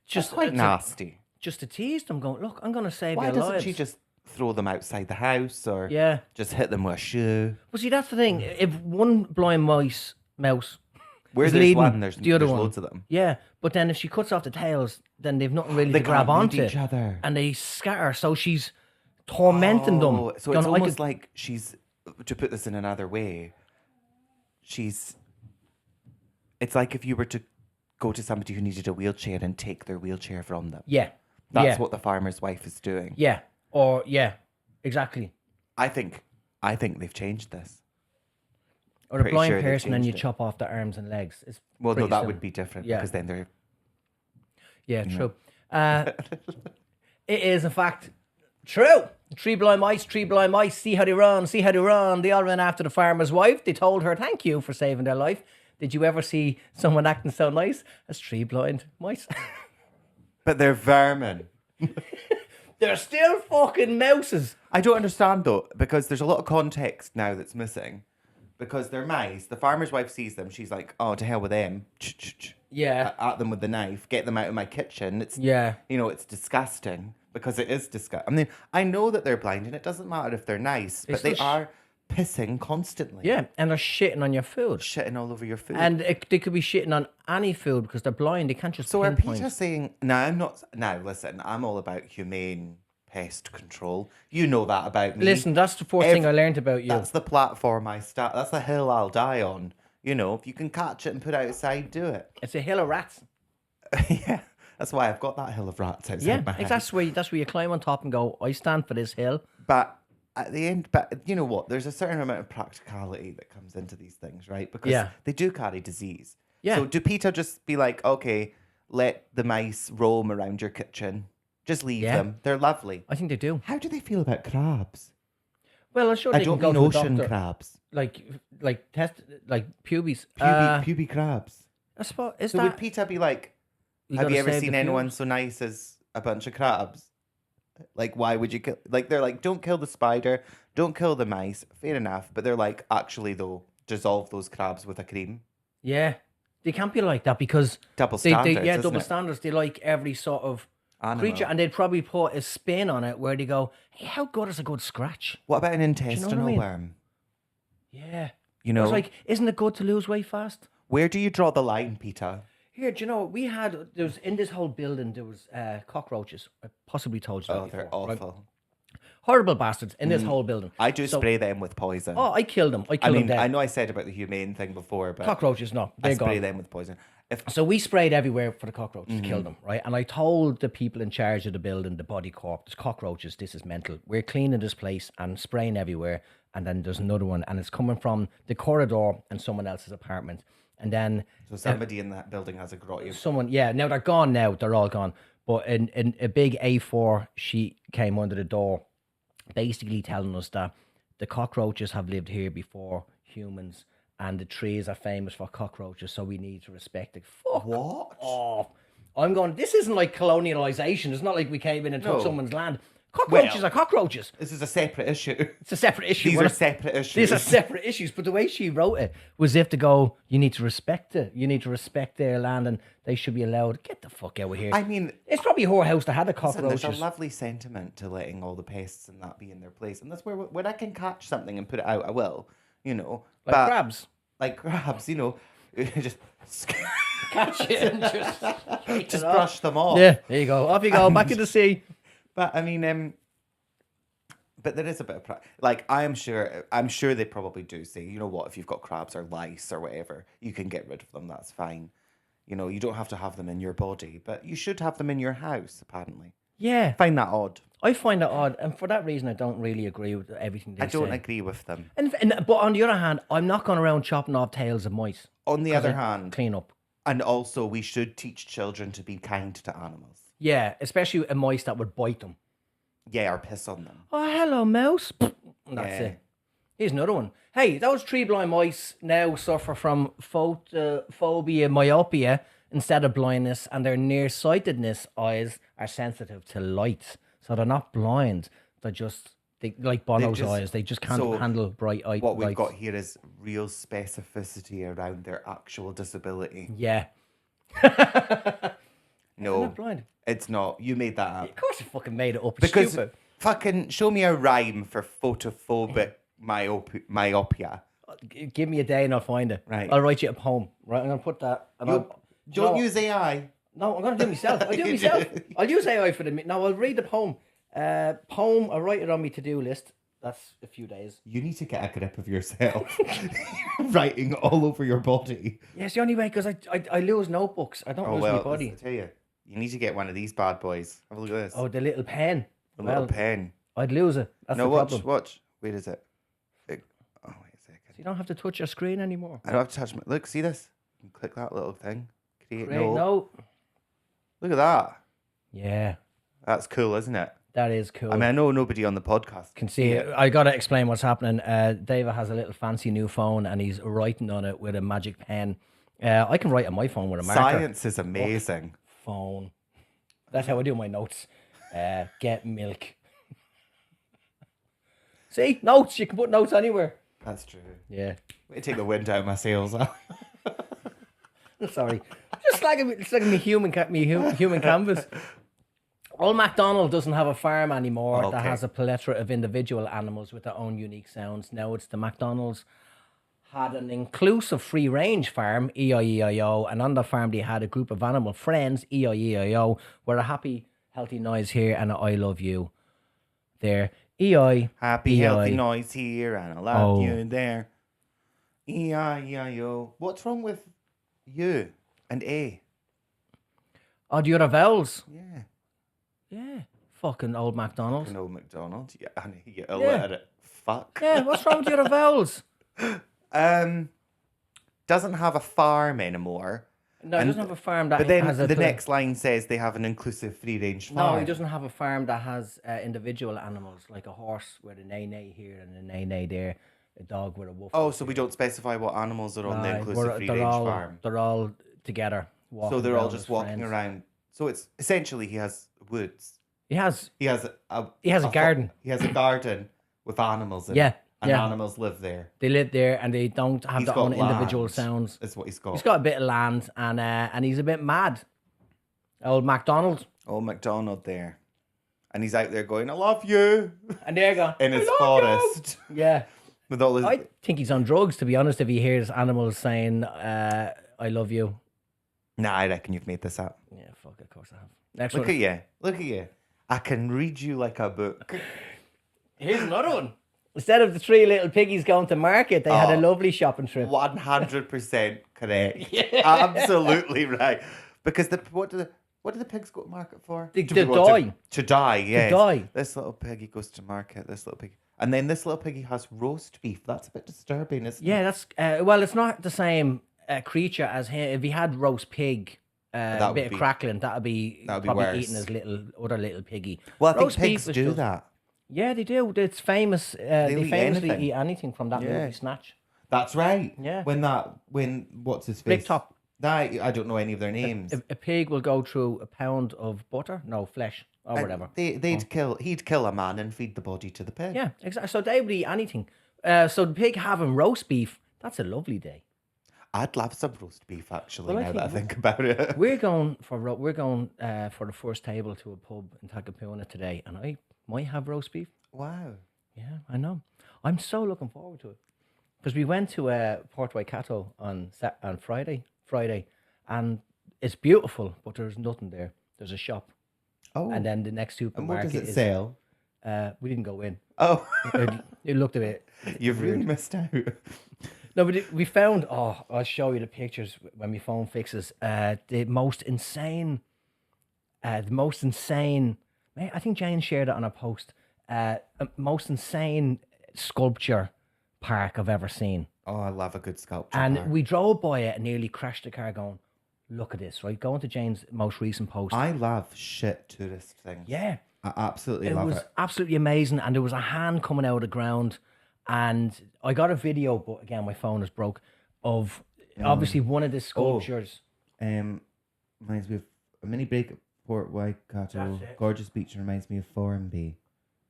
S2: Just quite nasty.
S3: Just to tease them, going, look, I'm going to save
S2: Why
S3: your
S2: doesn't
S3: lives.
S2: she just throw them outside the house or
S3: Yeah.
S2: just hit them with a shoe?
S3: Well, see, that's the thing. If one blind mouse
S2: Where
S3: is
S2: there's
S3: leading
S2: one, there's
S3: the other one.
S2: loads of them.
S3: Yeah, but then if she cuts off the tails, then they've nothing really
S2: They
S3: to grab
S2: can't read
S3: onto.
S2: each other.
S3: And they scatter, so she's tormenting them.
S2: Oh, so
S3: Going,
S2: it's
S3: "I
S2: almost
S3: could-"
S2: like she's, to put this in another way, it's like if you were to go to somebody who needed a wheelchair and take their wheelchair from them.
S3: Yeah.
S2: That's what the farmer's wife is doing.
S3: Yeah. Or yeah, exactly.
S2: I think they've changed this.
S3: Or a
S2: Pretty
S3: blind
S2: sure they've
S3: person and you
S2: changed it.
S3: chop off their arms and legs. It's
S2: Well, no,
S3: pretty
S2: that
S3: simple.
S2: would be different
S3: Yeah.
S2: because then they're
S3: Yeah, true. It is, in fact, true. Three blind mice, see how they run, see how they run. They all ran after the farmer's wife. They told her, thank you for saving their life. Did you ever see someone acting so nice as three blind mice?
S2: but they're vermin.
S3: They're still fucking mouses.
S2: I don't understand though, because there's a lot of context now that's missing. Because they're mice. The farmer's wife sees them. She's like, "Oh, to hell with them."
S3: Yeah.
S2: At them with the knife. Get them out of my kitchen. It's
S3: Yeah.
S2: it's disgusting because it is disgusting. I mean, I know that they're blind, and it doesn't matter if they're nice, but they
S3: still
S2: are pissing constantly.
S3: Yeah, and they're shitting on your food.
S2: Shitting all over your food.
S3: And they could be shitting on any food because they're blind. They can't just
S2: so are
S3: pinpoint.
S2: PETA saying? No, I'm not. Now listen, I'm all about humane pest control. You know that about me.
S3: Listen, that's the first thing I learned about you.
S2: That's the platform I start. That's the hill I'll die on. If you can catch it and put it outside, do it.
S3: It's a hill of rats.
S2: Yeah, that's why I've got that hill of rats outside my house.
S3: That's where you climb on top and go, I stand for this hill.
S2: But at the end, you know what? There's a certain amount of practicality that comes into these things, right? Because they do carry disease.
S3: Yeah.
S2: So do PETA just be like, okay, let the mice roam around your kitchen? Just leave them. They're lovely.
S3: I think they do.
S2: How do they feel about crabs?
S3: Well, I'm sure
S2: I
S3: they
S2: don't
S3: can
S2: mean
S3: go to the
S2: ocean
S3: doctor.
S2: crabs.
S3: Like pubes.
S2: Puby crabs.
S3: I suppose, is
S2: So
S3: that...
S2: would PETA be like, have
S3: gotta
S2: you ever
S3: save
S2: seen
S3: the
S2: anyone
S3: pubes?
S2: so nice as a bunch of crabs? Like, why would you kill? Like, they're like, don't kill the spider, don't kill the mice. Fair enough, but they're like, actually though, dissolve those crabs with a cream.
S3: Yeah. They can't be like that because...
S2: Double standards.
S3: double
S2: isn't it?
S3: standards. They like every sort of
S2: Animal.
S3: creature, and they'd probably put a spin on it where they go, hey, how good is a good scratch?
S2: What about an
S3: what I
S2: intestinal
S3: mean?
S2: worm?
S3: Yeah.
S2: You
S3: I was
S2: know,
S3: like, isn't it good to lose weight fast?
S2: where do you draw the line, PETA?
S3: Here, do you know, there was in this whole building, there was cockroaches. I possibly told you that
S2: Oh,
S3: before.
S2: they're
S3: right?
S2: awful.
S3: Horrible bastards in this whole building.
S2: I do
S3: So-
S2: spray them with poison.
S3: Oh, I killed them. I
S2: I
S3: killed
S2: mean,
S3: them dead.
S2: I know I said about the humane thing before, but
S3: Cockroaches, no.
S2: I
S3: They're
S2: spray
S3: gone.
S2: them with poison. If
S3: So we sprayed everywhere for the cockroaches to kill them, right? And I told the people in charge of the building, the body corp, there's cockroaches, this is mental. We're cleaning this place and spraying everywhere. And then there's another one, and it's coming from the corridor and someone else's apartment. And then
S2: so somebody in that building has a grotty.
S3: now they're gone now, they're all gone. But in a big A4 sheet came under the door, basically telling us that the cockroaches have lived here before humans, and the trees are famous for cockroaches, so we need to respect it. Fuck
S2: What?
S3: off. I'm going, this isn't like colonialization. It's not like we came in and took
S2: No.
S3: someone's land. Cockroaches are cockroaches.
S2: This is a separate issue.
S3: It's a separate issue.
S2: These
S3: Well,
S2: are separate issues.
S3: These are separate issues. But the way she wrote it was if to go, you need to respect it. You need to respect their land and they should be allowed. Get the fuck out of here.
S2: I mean,
S3: It's probably her house that had the
S2: listen,
S3: cockroaches.
S2: there's a lovely sentiment to letting all the pests and that be in their place. And that's where when I can catch something and put it out, I will,
S3: like
S2: but,
S3: crabs.
S2: Like crabs, just
S3: Catch it and just
S2: brush them off.
S3: Yeah, there you go. Off you go. Back in the sea.
S2: But I mean, but there is a bit of like I'm sure they probably do say, you know what, if you've got crabs or lice or whatever, you can get rid of them. That's fine. You don't have to have them in your body, but you should have them in your house. Apparently,
S3: Yeah.
S2: I find that odd.
S3: I find that odd. And for that reason, I don't really agree with everything they
S2: I don't
S3: say.
S2: agree with them.
S3: But on the other hand, I'm not going around chopping off tails of mice.
S2: On the other hand,
S3: Clean up.
S2: and also we should teach children to be kind to animals.
S3: Yeah, especially a mice that would bite them.
S2: Yeah, or piss on them.
S3: Oh, hello, mouse. And that's
S2: Yeah.
S3: it. Here's another one. Hey, those three blind mice now suffer from photophobia, myopia instead of blindness, and their nearsightedness eyes are sensitive to light. So they're not blind. They're just like Bono's eyes. They just can't handle bright lights.
S2: What we've got here is real specificity around their actual disability.
S3: Yeah.
S2: No,
S3: They're not blind.
S2: it's not. You made that up.
S3: Of course, you fucking made it up. It's
S2: Because
S3: stupid.
S2: fucking show me a rhyme for photophobic myopia.
S3: Give me a day and I'll find it.
S2: Right.
S3: I'll write you a poem. Right, I'm gonna put that. And
S2: Don't use AI.
S3: No, I'm gonna do it myself. I'll do it myself. I'll use AI for the. No, I'll read the poem. I'll write it on my to-do list. That's a few days.
S2: You need to get a grip of yourself. Writing all over your body.
S3: Yeah, it's the only way because I lose notebooks. I don't lose my body.
S2: I tell you, You need to get one of these bad boys. Have a look at this.
S3: Oh, the little pen.
S2: A little pen.
S3: I'd lose it. That's
S2: No,
S3: the
S2: watch,
S3: problem.
S2: watch. Wait, is it? Oh, wait a second.
S3: So you don't have to touch your screen anymore.
S2: I don't have to touch my... Look, see this? You can click that little thing. Create
S3: Great
S2: note.
S3: note.
S2: Look at that.
S3: Yeah,
S2: That's cool, isn't it?
S3: that is cool.
S2: I mean, I know nobody on the podcast
S3: Can see it. I gotta explain what's happening. David has a little fancy new phone and he's writing on it with a magic pen. I can write on my phone with a marker.
S2: Science is amazing.
S3: Phone. That's how I do my notes. Get milk. See, notes. You can put notes anywhere.
S2: That's true.
S3: Yeah.
S2: Let me take the wind out of my sails.
S3: Sorry. Just like me human canvas. Old MacDonald doesn't have a farm anymore that
S2: Okay.
S3: has a plethora of individual animals with their own unique sounds. Now it's the MacDonald's had an inclusive free-range farm, E-I-E-I-O, and on the farm they had a group of animal friends, E-I-E-I-O, where a happy, healthy noise here and a I love you there. E-I,
S2: Happy,
S3: E-I.
S2: healthy noise here, and I love you there. E-I-E-I-O. What's wrong with you and A?
S3: Oh, the other vowels?
S2: Yeah.
S3: Yeah. Fucking old MacDonald's.
S2: An old McDonald. Yeah, and you get a
S3: Yeah.
S2: letter. Fuck.
S3: Yeah, what's wrong with the other vowels?
S2: Doesn't have a farm anymore.
S3: No, he
S2: And-
S3: doesn't have a farm that
S2: But then
S3: has a
S2: the next line says they have an inclusive free-range farm.
S3: No, he doesn't have a farm that has individual animals, like a horse with a neigh-neigh here and a neigh-neigh there, a dog with a woof.
S2: Oh, so we don't specify what animals are on the inclusive free-range farm.
S3: They're all together.
S2: So
S3: walking
S2: they're all
S3: around
S2: just
S3: as
S2: walking
S3: friends.
S2: around. So it's essentially he has woods.
S3: He has,
S2: He has
S3: a garden.
S2: He has a garden with animals in
S3: Yeah,
S2: it. And
S3: yeah.
S2: animals live there.
S3: They live there and they don't have
S2: He's
S3: their
S2: got
S3: own individual
S2: land.
S3: sounds.
S2: That's what he's got.
S3: He's got a bit of land and he's a bit mad. Old MacDonald.
S2: Old MacDonald there. And he's out there going, I love you.
S3: And there you go.
S2: In his
S3: "I love you."
S2: forest.
S3: Yeah.
S2: With all his...
S3: I think he's on drugs, to be honest, if he hears animals saying, I love you.
S2: Nah, I reckon you've made this up.
S3: Yeah, fuck, of course I have. Next
S2: Look
S3: one.
S2: at you. Look at you. I can read you like a book.
S3: Here's another one. Instead of the three little piggies going to market, they had a lovely shopping trip.
S2: 100% correct. Absolutely right. Because what do the pigs go to market for?
S3: To
S2: be-
S3: die.
S2: To die, yes.
S3: die.
S2: This little piggy goes to market. This little piggy. And then this little piggy has roast beef. That's a bit disturbing, isn't it?
S3: Yeah, that's well, it's not the same creature as him. If he had roast pig,
S2: That
S3: a
S2: would
S3: bit of
S2: be-
S3: crackling, that'd be
S2: that'd be
S3: probably
S2: worse.
S3: eating his other little piggy.
S2: Well, I think
S3: Roast beef
S2: pigs
S3: is
S2: do
S3: just-
S2: that.
S3: Yeah, they do. It's famous. They
S2: eat
S3: famously
S2: anything.
S3: eat anything from that
S2: Yeah.
S3: movie Snatch.
S2: That's right.
S3: Yeah.
S2: When what's his face?
S3: Big Top.
S2: I don't know any of their names.
S3: A pig will go through a pound of butter, no flesh or
S2: And
S3: whatever.
S2: He'd kill a man and feed the body to the pig.
S3: Yeah, exactly. So they would eat anything. So the pig having roast beef, that's a lovely day.
S2: I'd love some roast beef actually.
S3: Well, I
S2: now that I
S3: think-
S2: think about it.
S3: We're going for the first table to a pub in Takapuna today, and I might have roast beef.
S2: Wow.
S3: Yeah, I know. I'm so looking forward to it because we went to Port Waikato on Friday, and it's beautiful, but there's nothing there. There's a shop,
S2: Oh.
S3: and then the next
S2: And what
S3: supermarket
S2: does it
S3: is.
S2: sell?
S3: We didn't go in.
S2: Oh,
S3: It looked a bit.
S2: you've really missed out.
S3: No, but we found. Oh, I'll show you the pictures when my phone fixes. The most insane. I think Jane shared it on a post. Most insane sculpture park I've ever seen.
S2: Oh, I love a good sculpture.
S3: And
S2: park.
S3: we drove by it and nearly crashed the car going, look at this, right? Going to Jane's most recent post.
S2: I love shit tourist things.
S3: Yeah.
S2: I absolutely
S3: It
S2: love
S3: was
S2: it.
S3: absolutely amazing. And there was a hand coming out of the ground. And I got a video, but again, my phone is broke, of obviously one of the sculptures.
S2: Reminds me of a mini break at Port Waikato.
S3: That's it.
S2: Gorgeous beach reminds me of Formby.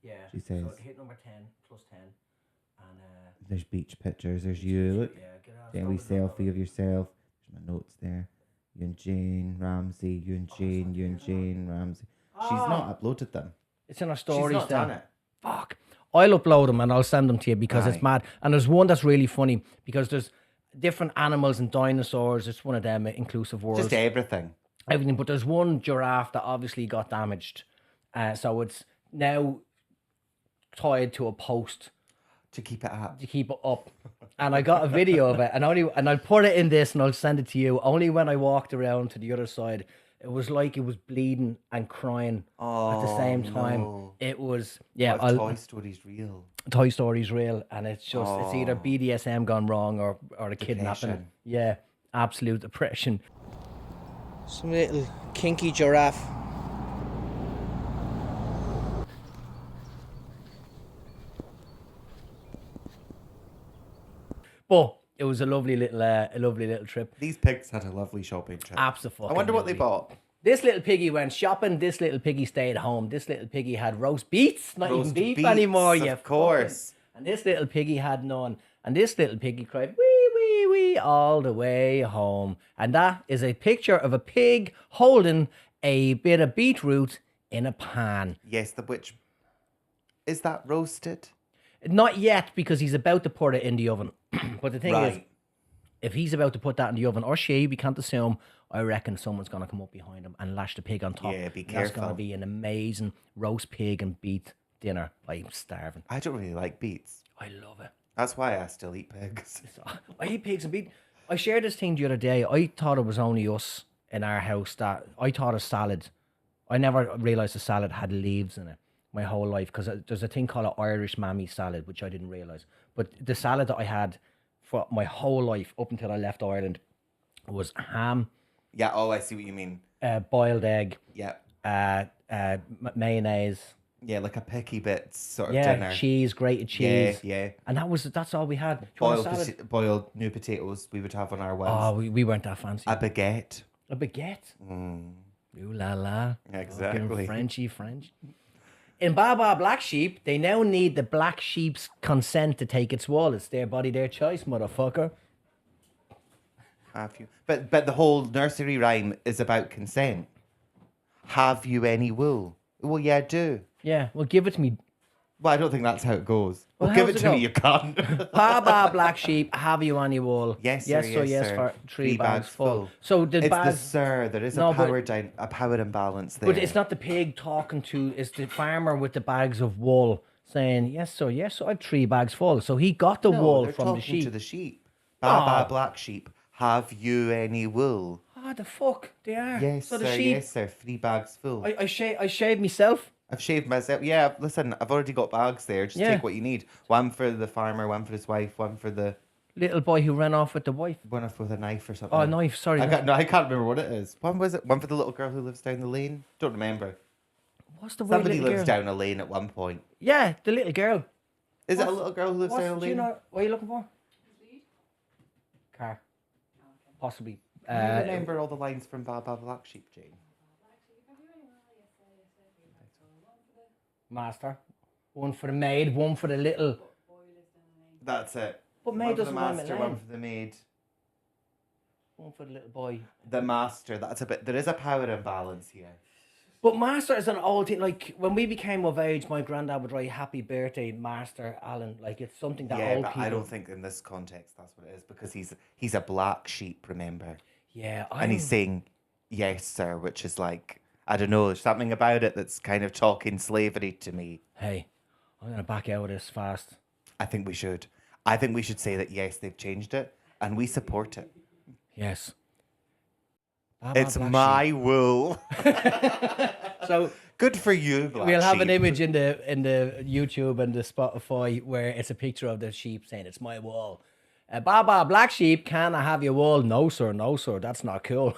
S3: Yeah.
S2: She says.
S3: So hit number 10, plus 10. And
S2: There's beach pictures. There's you. Look.
S3: yeah, get out.
S2: Then we selfie of yourself. There's my notes there. You and Jane Ramsey. You and Jane. You and Jane Ramsey. She's not uploaded them.
S3: It's in our
S2: She's
S3: stories
S2: not done
S3: then.
S2: it.
S3: Fuck. I'll upload them and I'll send them to you because
S2: Aye.
S3: it's mad. And there's one that's really funny because there's different animals and dinosaurs. It's one of them inclusive worlds.
S2: Just everything.
S3: Everything. But there's one giraffe that obviously got damaged. So it's now tied to a post
S2: To keep it up.
S3: to keep it up. And I got a video of it and I'll put it in this and I'll send it to you. Only when I walked around to the other side It was like it was bleeding and crying at the same time.
S2: No.
S3: It was, yeah,
S2: What if Toy Story's real?
S3: Toy Story's real, and it's just it's either
S2: Oh.
S3: BDSM gone wrong or a kidnapping.
S2: Depression.
S3: Yeah, absolute depression. Some little kinky giraffe. But it was a lovely little trip.
S2: These pigs had a lovely shopping trip.
S3: Absolutely.
S2: I wonder what they bought.
S3: This little piggy went shopping. This little piggy stayed home. This little piggy had roast beets, not even
S2: Roast
S3: beef
S2: beets,
S3: anymore.
S2: of
S3: You
S2: course.
S3: And this little piggy had none. And this little piggy cried wee wee wee all the way home. And that is a picture of a pig holding a bit of beetroot in a pan.
S2: Yes, the which is that roasted?
S3: Not yet, because he's about to put it in the oven. But the thing is,
S2: Right.
S3: if he's about to put that in the oven, or she, we can't assume, I reckon someone's going to come up behind him and lash the pig on top.
S2: Yeah, be
S3: And That's going
S2: careful.
S3: to be an amazing roast pig and beet dinner. I'm starving.
S2: I don't really like beets.
S3: I love it.
S2: That's why I still eat pigs.
S3: I eat pigs and beet. I shared this thing the other day. I thought it was only us in our house that I thought a salad. I never realised a salad had leaves in it my whole life, because there's a thing called an Irish mammy salad, which I didn't realise. But the salad that I had for my whole life up until I left Ireland was ham,
S2: Yeah, oh, I see what you mean.
S3: boiled egg,
S2: Yeah.
S3: mayonnaise,
S2: Yeah, like a picky bits sort of
S3: yeah,
S2: dinner.
S3: cheese, grated
S2: Yeah,
S3: cheese.
S2: yeah.
S3: And that's all we had. Do you want a
S2: Boiled,
S3: salad?
S2: boiled new potatoes we would have on our ones.
S3: Oh, we weren't that fancy.
S2: A baguette.
S3: A baguette. Ooh la la.
S2: Exactly.
S3: Fucking Frenchy French. In Baba Black Sheep, they now need the black sheep's consent to take its wool. It's their body, their choice, motherfucker.
S2: Have you? But the whole nursery rhyme is about consent. Have you any wool? Well, yeah, I do.
S3: Yeah, well, give it to me.
S2: Well, I don't think that's how it goes.
S3: Well,
S2: Well, give
S3: how's
S2: it
S3: it
S2: to me,
S3: go?
S2: you can't.
S3: Baba Black Sheep, have you any wool?
S2: Yes, sir,
S3: yes,
S2: yes, sir.
S3: for three bags full. So the
S2: It's the
S3: bags.
S2: sir. There is
S3: No,
S2: a
S3: but-
S2: a power imbalance there.
S3: But it's not the pig talking to, it's the farmer with the bags of wool saying, yes, sir, I've 3 bags full. So he got the
S2: No,
S3: wool
S2: they're
S3: from the
S2: talking
S3: sheep.
S2: to the sheep. Baba
S3: Aw.
S2: black sheep, have you any wool?
S3: Ah, the fuck, they are.
S2: Yes,
S3: so
S2: sir.
S3: the sheep,
S2: Yes, sir. 3 bags full.
S3: I shaved myself.
S2: I've shaved myself. Yeah, listen, I've already got bags there. Just
S3: Yeah.
S2: take what you need. One for the farmer, one for his wife, one for the
S3: Little boy who ran off with the wife.
S2: one off with a knife or something.
S3: Oh, knife, sorry.
S2: I can't remember what it is. One was it? One for the little girl who lives down the lane. Don't remember.
S3: What's the word?
S2: Somebody
S3: Little
S2: lives
S3: girl?
S2: down a lane at one point.
S3: Yeah, the little girl.
S2: Is it a
S3: What's-
S2: little girl who lives down a
S3: Do you
S2: lane?
S3: know what are you looking for? Car. Possibly.
S2: Do you remember all the lines from Baba Black Sheep, Jane?
S3: Master. One for the maid, one for the little.
S2: That's it.
S3: But maid
S2: One for the
S3: doesn't rhyme
S2: master,
S3: with
S2: one
S3: name.
S2: for the maid.
S3: One for the little boy.
S2: The master. That's a bit. There is a power imbalance here.
S3: But Master is an old thing. Like when we became of age, my granddad would write "Happy Birthday, Master Alan." Like it's something that
S2: Yeah,
S3: old
S2: but
S3: people.
S2: I don't think in this context that's what it is because he's a black sheep, remember?
S3: Yeah,
S2: And he's saying yes, sir, which is like I don't know. There's something about it that's kind of talking slavery to me.
S3: Hey, I'm gonna back out of this fast.
S2: I think we should. I think we should say that yes, they've changed it, and we support it.
S3: Yes.
S2: It's my wool.
S3: So
S2: Good for you, black
S3: we'll have an
S2: sheep.
S3: image in the YouTube and the Spotify where it's a picture of the sheep saying it's my wool. Baba Black Sheep, can I have your wool? No sir, that's not cool.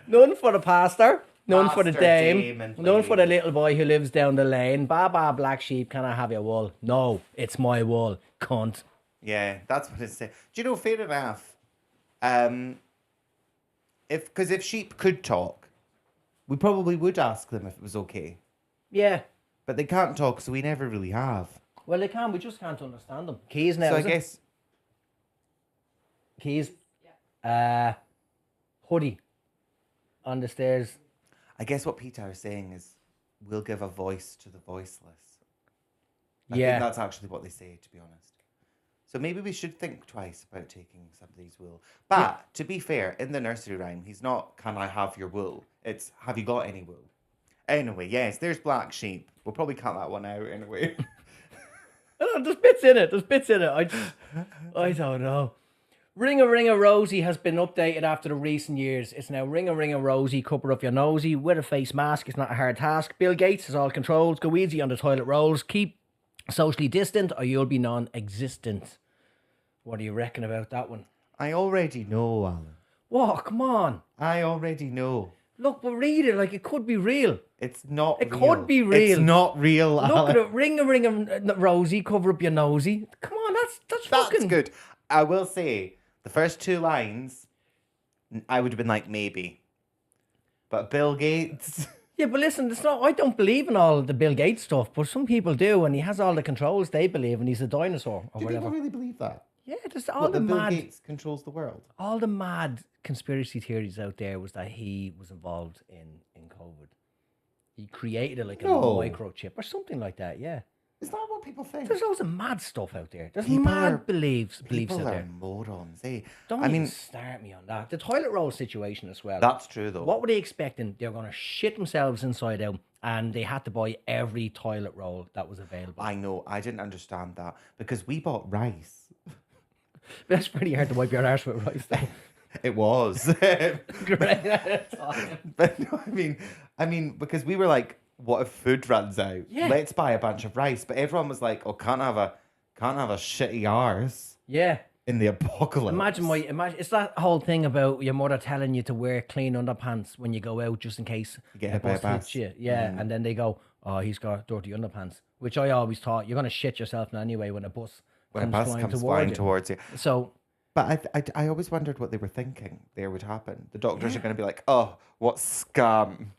S3: None for the pastor, none for the
S2: Pastor,
S3: dame,
S2: Damon,
S3: none for the
S2: please.
S3: little boy who lives down the lane. Baba Black Sheep, can I have your wool? No, it's my wool, cunt.
S2: Yeah, that's what it's saying. Do you know, fair enough. If sheep could talk, we probably would ask them if it was okay.
S3: Yeah.
S2: But they can't talk, so we never really have.
S3: Well, they can. We just can't understand them. Keys now.
S2: So I
S3: is it?
S2: guess
S3: Keys. Hoodie. On the stairs.
S2: what PETA are saying is we'll give a voice to the voiceless. I
S3: Yeah.
S2: think that's actually what they say, to be honest. So maybe we should think twice about taking somebody's wool. But to be fair, in the nursery rhyme, he's not, can I have your wool? It's, have you got any wool? Anyway, yes, there's black sheep. We'll probably cut that one out anyway.
S3: There's bits in it. I don't know. Ring-a-ring-a Rosie has been updated after the recent years. It's now ring-a-ring-a Rosie, cover up your nosy, wear a face mask, it's not a hard task. Bill Gates has all controls, go easy on the toilet rolls, keep socially distant or you'll be non-existent. What do you reckon about that one?
S2: I already know, Alan.
S3: What? Come on.
S2: I already know.
S3: Look, but read it like it could be real.
S2: It's not
S3: It
S2: real.
S3: could be real.
S2: It's not real,
S3: Look
S2: Alan.
S3: at it, ring-a-ring-a Rosie, cover up your nosy. Come on, that's fucking...
S2: That's good. I will say, the first 2 lines, I would have been like, maybe. But Bill Gates...
S3: Yeah, but listen, it's not. I don't believe in all the Bill Gates stuff, but some people do, and he has all the controls they believe, and he's a dinosaur or
S2: Do
S3: whatever.
S2: people really believe that?
S3: Yeah, there's all
S2: What,
S3: the
S2: that Bill
S3: mad,
S2: Gates controls the world?
S3: all the mad conspiracy theories out there was that he was involved in COVID. He created it like a
S2: No.
S3: microchip or something like that. Yeah,
S2: Is that what people think?
S3: there's loads of mad stuff out there. There's
S2: People are-
S3: mad beliefs
S2: People
S3: out
S2: are
S3: there.
S2: morons, eh?
S3: Don't
S2: I
S3: even
S2: mean,
S3: start me on that. The toilet roll situation as well.
S2: that's true though.
S3: What were they expecting? They were going to shit themselves inside out, and they had to buy every toilet roll that was available.
S2: I know. I didn't understand that because we bought rice.
S3: That's pretty hard to wipe your arse with rice, though.
S2: It was.
S3: Great.
S2: But no, I mean, because we were like, what if food runs out?
S3: Yeah.
S2: Let's buy a bunch of rice. But everyone was like, oh, can't have a shitty arse
S3: Yeah.
S2: in the apocalypse.
S3: Imagine it's that whole thing about your mother telling you to wear clean underpants when you go out just in case
S2: You get
S3: a
S2: hit by a
S3: bus
S2: bus.
S3: hits you. Yeah, and then they go, oh, he's got dirty underpants, which I always thought you're gonna shit yourself anyway when a bus
S2: when a
S3: comes
S2: bus
S3: flying
S2: comes
S3: towards
S2: flying
S3: you.
S2: towards you.
S3: So
S2: But I always wondered what they were thinking there would happen. The doctors are going to be like, oh, what scum.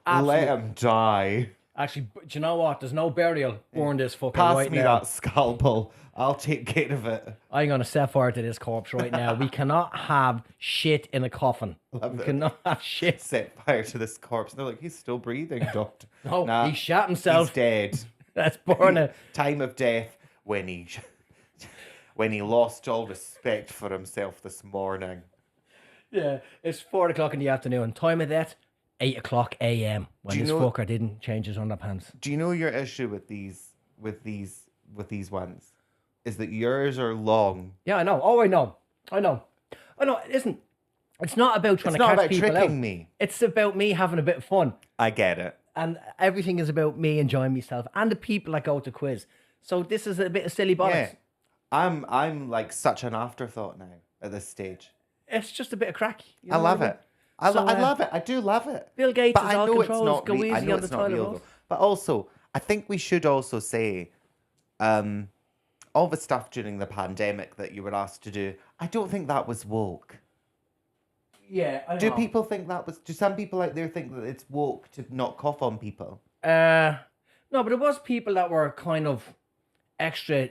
S2: Let him die.
S3: actually, do you know what? There's no burial born this fucker
S2: Pass
S3: right
S2: me
S3: now.
S2: that scalpel. I'll take care of it.
S3: I'm gonna set fire to this corpse right now. We cannot have shit in a coffin. We cannot have shit.
S2: Set fire to this corpse. And they're like, he's still breathing, doctor.
S3: No,
S2: Nah,
S3: he shot himself.
S2: He's dead.
S3: That's born a
S2: Time of death when he lost all respect for himself this morning.
S3: Yeah, it's 4 o'clock in the afternoon. Time of death, 8 o'clock a.m. When
S2: Do you
S3: this
S2: know-
S3: fucker didn't change his underpants.
S2: Do you know your issue with these ones? Is that yours are long.
S3: Yeah, I know. Oh, I know. Listen, it's not about trying
S2: It's
S3: to
S2: not
S3: catch
S2: about
S3: people
S2: tricking
S3: out.
S2: me.
S3: It's about me having a bit of fun,
S2: I get it.
S3: and everything is about me enjoying myself and the people that go to quiz. So this is a bit of silly bollocks.
S2: Yeah. I'm like such an afterthought now at this stage.
S3: It's just a bit of crack. You
S2: I
S3: know
S2: love
S3: what mean?
S2: it. I
S3: So,
S2: love it. I do love it.
S3: Bill Gates
S2: But
S3: is
S2: I
S3: all
S2: know it's
S3: controls.
S2: not
S3: Go
S2: re- I
S3: easy
S2: know
S3: on the
S2: it's not
S3: toilet
S2: real,
S3: rolls.
S2: though. But also, I think we should also say, all the stuff during the pandemic that you were asked to do, I don't think that was woke.
S3: Yeah, I
S2: Do
S3: know.
S2: people think that was? Do some people out there think that it's woke to not cough on people?
S3: No, but it was people that were kind of extra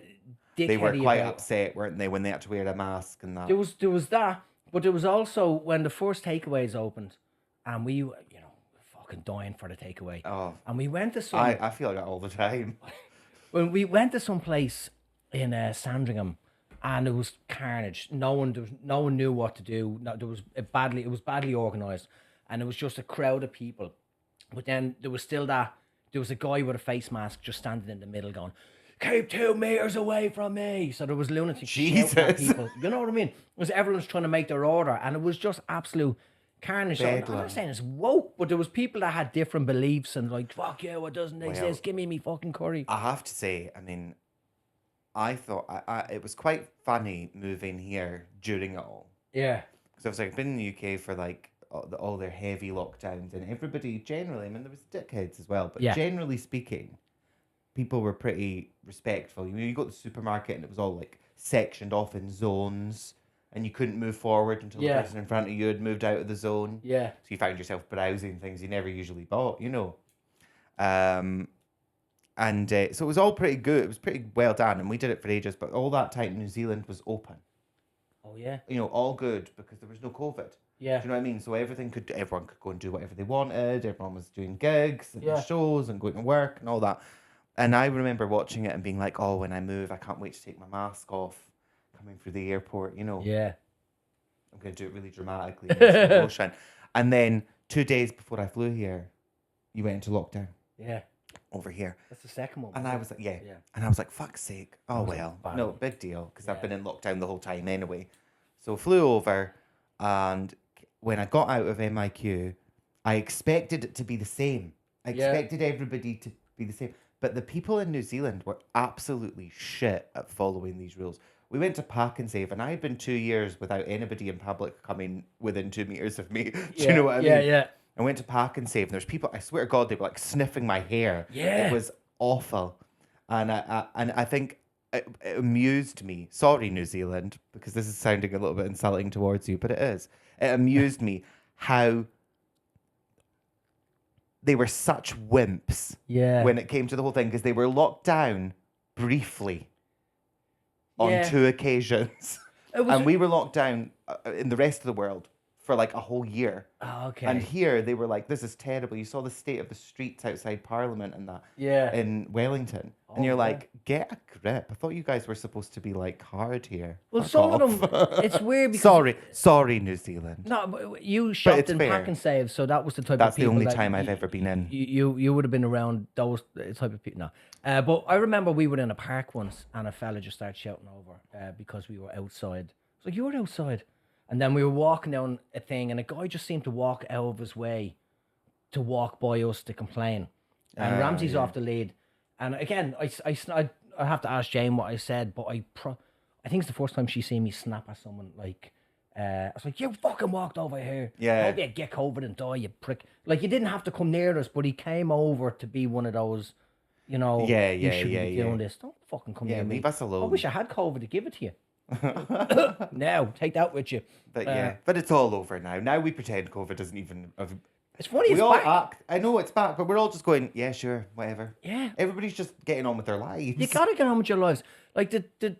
S3: dickheady.
S2: They were quite
S3: about it.
S2: upset, weren't they, when they had to wear a mask and that?
S3: There was that, but there was also when the first takeaways opened, and we, fucking dying for the takeaway,
S2: Oh,
S3: and we went to some.
S2: I feel like that all the time.
S3: When we went to some place in Sandringham, and it was carnage. No one knew what to do. No, it was badly organised, and it was just a crowd of people. But then there was a guy with a face mask just standing in the middle going, "Keep 2 meters away from me." So there was lunatics shouting at
S2: Jesus.
S3: people. You know what I mean? It was everyone's trying to make their order, and it was just absolute carnage. So I'm
S2: Bedlam.
S3: not saying it's woke, but there was people that had different beliefs and like, fuck you, it doesn't
S2: Well,
S3: exist. Give me fucking curry.
S2: I have to say, I mean, I thought it was quite funny moving here during it all.
S3: Yeah.
S2: Because I was like, I've been in the UK for like all their heavy lockdowns, and everybody generally, I mean, there was dickheads as well, but
S3: Yeah.
S2: generally speaking, people were pretty respectful. You go to the supermarket and it was all like sectioned off in zones, and you couldn't move forward until
S3: Yeah.
S2: the person in front of you had moved out of the zone.
S3: Yeah.
S2: So you found yourself browsing things you never usually bought, So it was all pretty good. It was pretty well done, and we did it for ages. But all that time, New Zealand was open.
S3: Oh yeah.
S2: All good because there was no COVID.
S3: Yeah.
S2: Do you know what I mean? So everyone could go and do whatever they wanted. Everyone was doing gigs and
S3: Yeah.
S2: shows and going to work and all that. And I remember watching it and being like, "Oh, when I move, I can't wait to take my mask off, coming through the airport."
S3: Yeah.
S2: I'm going to do it really dramatically in slow motion. And then 2 days before I flew here, you went into lockdown
S3: Yeah.
S2: over here.
S3: That's the second one.
S2: And I was like, yeah.
S3: Yeah.
S2: And I was like, fuck's sake. Oh,
S3: was
S2: well.
S3: bad
S2: No,
S3: one.
S2: big deal. Because I've
S3: Yeah.
S2: been in lockdown the whole time anyway. So flew over, and when I got out of MIQ, I expected it to be the same. I expected everybody to be the same. But the people in New Zealand were absolutely shit at following these rules. We went to Park and Save, and I had been 2 years without anybody in public coming within 2 meters of me. Do you know what I mean?
S3: Yeah.
S2: I went to Park and Save, and there's people, I swear to God, they were like sniffing my hair.
S3: Yeah.
S2: It was awful. And I think it amused me. Sorry, New Zealand, because this is sounding a little bit insulting towards you, but it is. It amused me how they were such wimps when it came to the whole thing, because they were locked down briefly on 2 occasions. And we were locked down in the rest of the world for like a whole year.
S3: Oh, okay.
S2: And here they were like, this is terrible. You saw the state of the streets outside Parliament and that in Wellington. And you're like, get a grip. I thought you guys were supposed to be like hard here.
S3: Well,
S2: Fuck
S3: some of
S2: off.
S3: them, it's weird because...
S2: Sorry, New Zealand.
S3: No, but you shopped in
S2: fair.
S3: Pack and Save, so that was the type
S2: That's
S3: of people
S2: the only
S3: that
S2: time I've ever been in.
S3: You would have been around those type of people. No. But I remember we were in a park once and a fella just started shouting over because we were outside. It's like, you were outside. And then we were walking down a thing and a guy just seemed to walk out of his way to walk by us to complain. And Ramsey's off the lead. And again, I have to ask Jane what I said, but I think it's the first time she's seen me snap at someone. Like, I was like, you fucking walked over here.
S2: Yeah.
S3: Hope you get COVID and die, you prick. Like, you didn't have to come near us, but he came over to be one of those, you know, you shouldn't be doing this. Don't fucking come near me.
S2: Leave us alone.
S3: I wish I had COVID to give it to you. Now, take that with you.
S2: But but it's all over now. Now we pretend COVID doesn't even...
S3: It's funny, it's
S2: we all
S3: back.
S2: act. I know it's back, but we're all just going, yeah, sure, whatever.
S3: Yeah.
S2: Everybody's just getting on with their lives.
S3: You gotta get on with your lives. Like the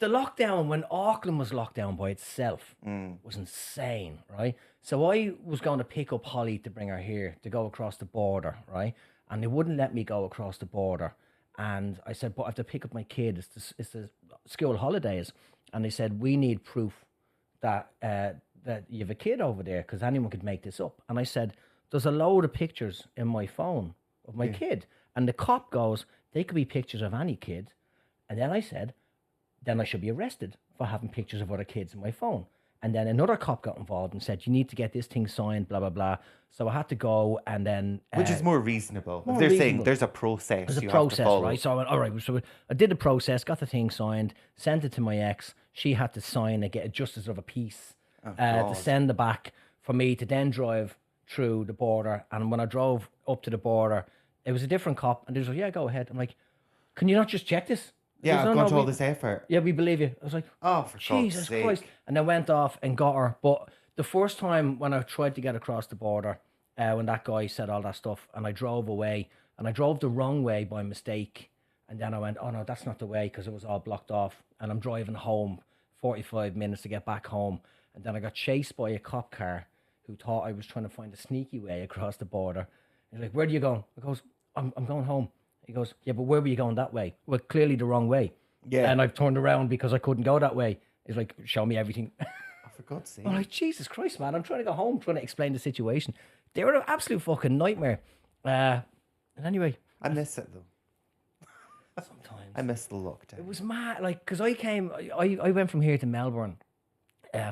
S3: lockdown, when Auckland was locked down by itself, was insane, right? So I was going to pick up Holly to bring her here to go across the border, right? And they wouldn't let me go across the border. And I said, but I have to pick up my kid. It's the school holidays. And they said, we need proof that that you have a kid over there, because anyone could make this up. And I said, there's a load of pictures in my phone of my kid. And the cop goes, they could be pictures of any kid. And then I said, then I should be arrested for having pictures of other kids in my phone. And then another cop got involved and said, you need to get this thing signed, blah, blah, blah. So I had to go and then...
S2: Which is more reasonable. If they're saying there's a process
S3: There's a
S2: you
S3: process,
S2: have to follow.
S3: right? So I went, all right. So I did the process, got the thing signed, sent it to my ex. She had to sign it, get a justice of a peace to send it back for me to then drive through the border. And when I drove up to the border, it was a different cop. And they was like, yeah, go ahead. I'm like, can you not just check this?
S2: Yeah,
S3: Goes,
S2: I've
S3: "No,
S2: gone to
S3: we-
S2: all this effort.
S3: Yeah, we believe you." I was like,
S2: Oh, for
S3: Jesus
S2: God's sake.
S3: Christ. And I went off and got her. But the first time when I tried to get across the border, when that guy said all that stuff, and I drove away, and I drove the wrong way by mistake. And then I went, oh no, that's not the way, because it was all blocked off. And I'm driving home 45 minutes to get back home. And then I got chased by a cop car who thought I was trying to find a sneaky way across the border. He's like, where are you going? I goes, I'm going home. He goes, yeah, but where were you going that way? Well, clearly the wrong way.
S2: Yeah.
S3: And I've turned around because I couldn't go that way. He's like, show me everything.
S2: Oh, for God's sake.
S3: I'm like, Jesus Christ, man. I'm trying to go home, trying to explain the situation. They were an absolute fucking nightmare. And anyway.
S2: I miss it, though.
S3: Sometimes.
S2: I miss the lockdown.
S3: It was mad. Like, because I went from here to Melbourne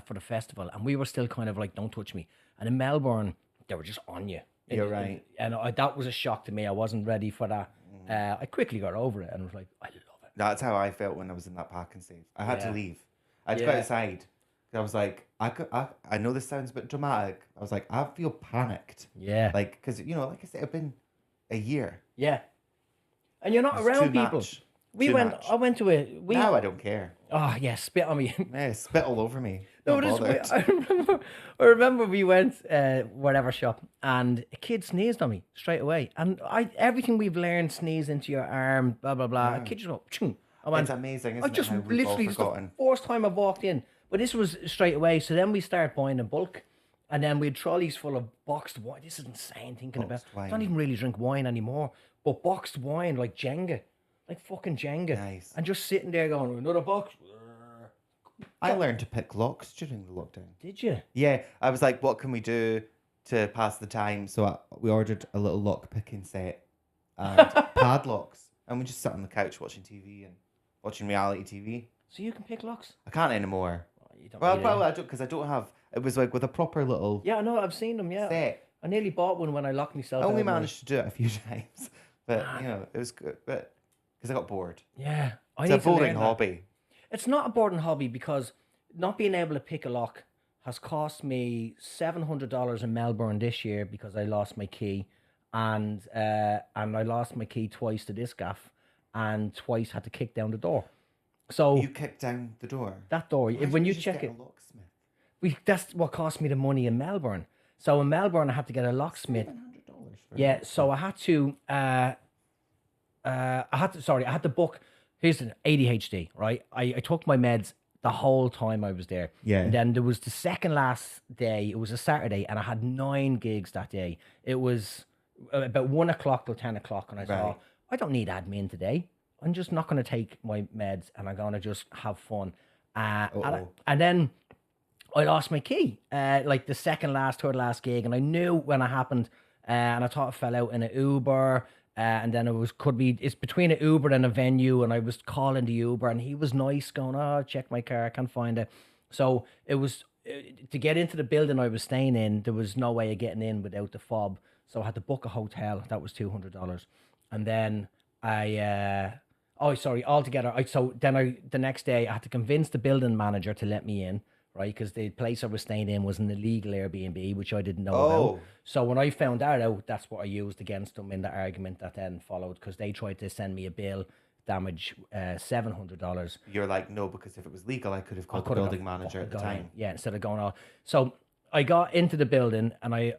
S3: for the festival, and we were still kind of like, don't touch me. And in Melbourne, they were just on you.
S2: You're right.
S3: And that was a shock to me. I wasn't ready for that. I quickly got over it and was like, I love it.
S2: That's how I felt when I was in that Park and Save. I had to leave. I had to go
S3: Yeah.
S2: outside. I was like, I know this sounds a bit dramatic. I was like, I feel panicked.
S3: Yeah.
S2: Like, because, you know, like I said, it's been a year.
S3: Yeah. And you're not
S2: It's
S3: around
S2: too
S3: people.
S2: much.
S3: We
S2: Too
S3: went.
S2: much.
S3: I went to a.
S2: Now I don't care.
S3: Oh yeah, spit on me.
S2: Yeah, spit all over me.
S3: No,
S2: Not
S3: this
S2: bothered.
S3: I remember we went whatever shop, and a kid sneezed on me straight away, and everything we've learned, sneeze into your arm, blah blah blah. A kid just went, "Chung." I went,
S2: It's amazing, isn't
S3: I just
S2: it, how we've all
S3: literally, it's the
S2: forgotten.
S3: first time I've walked in, but this was straight away. So then we start buying in bulk, and then we had trolleys full of boxed wine. This is insane thinking
S2: Boxed
S3: about. I
S2: wine.
S3: don't even really drink wine anymore, but boxed wine like Jenga, like fucking Jenga,
S2: Nice.
S3: and just sitting there going, another box.
S2: I learned to pick locks during the lockdown.
S3: Did you?
S2: Yeah, I was like, what can we do to pass the time? So we ordered a little lock picking set and padlocks. And we just sat on the couch watching TV and watching reality TV.
S3: So you can pick locks?
S2: I can't anymore.
S3: You don't
S2: Well,
S3: need
S2: well,
S3: it.
S2: I don't because I don't have. It was like with a proper little
S3: Yeah, no, I've seen them. Yeah,
S2: set.
S3: I nearly bought one when I locked myself.
S2: I only
S3: out of my-
S2: managed to do it a few times, but you know it was good. But because I got bored.
S3: Yeah, I
S2: It's a
S3: need to learn
S2: boring
S3: that.
S2: hobby.
S3: It's not a boring hobby because not being able to pick a lock has cost me $700 in Melbourne this year because I lost my key, and I lost my key twice to this gaff, and twice had to kick down the door. So
S2: You kicked down the door.
S3: that door,
S2: Why
S3: when
S2: didn't
S3: you
S2: just
S3: check
S2: get
S3: it,
S2: a locksmith?
S3: that's what cost me the money in Melbourne. So in Melbourne, I had to get a locksmith.
S2: $700 for
S3: Yeah,
S2: it.
S3: so I had to. I had to book. Here's an ADHD, right? I took my meds the whole time I was there.
S2: Yeah.
S3: And then there was the second last day. It was a Saturday, and I had 9 gigs that day. It was about 1 o'clock till 10 o'clock, and I saw
S2: Right.
S3: I don't need admin today. I'm just not going to take my meds, and I'm going to just have fun. And then I lost my key, like the second last, third last gig, and I knew when it happened, and I thought it fell out in an Uber, and then it's between an Uber and a venue, and I was calling the Uber, and he was nice, going, "Oh, check my car, I can't find it." So it was to get into the building I was staying in. There was no way of getting in without the fob, so I had to book a hotel. That was $200, and then altogether. The next day I had to convince the building manager to let me in, right? Because the place I was staying in was an illegal Airbnb, which I didn't know about. So when I found that out, that's what I used against them in the argument that then followed, because they tried to send me a bill, damage $700.
S2: You're like, no, because if it was legal, I could have called the building manager at the time.
S3: Yeah, instead of going all. So I got into the building and I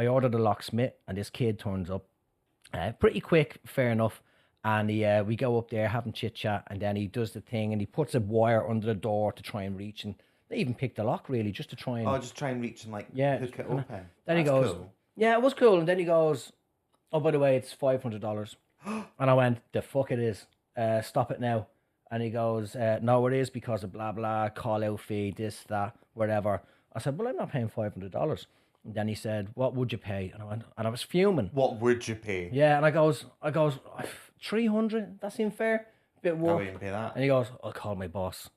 S3: ordered a locksmith, and this kid turns up, pretty quick, fair enough. And we go up there having chit chat, and then he does the thing, and he puts a wire under the door to try and reach, and they even picked the lock really just to try and
S2: Just try and reach and like
S3: Yeah,
S2: hook it
S3: and
S2: open.
S3: then he
S2: That's
S3: goes,
S2: cool.
S3: yeah, it was cool. And then he goes, oh, by the way, it's $500. And I went, the fuck it is. Stop it now. And he goes, no, it is because of blah, blah, call out fee, this, that, whatever. I said, well, I'm not paying $500. And then he said, what would you pay? And I went, and I was fuming.
S2: What would you pay?
S3: Yeah, and I goes, 300? That seemed fair. Bit
S2: I
S3: work.
S2: wouldn't pay that.
S3: And he goes, I'll call my boss.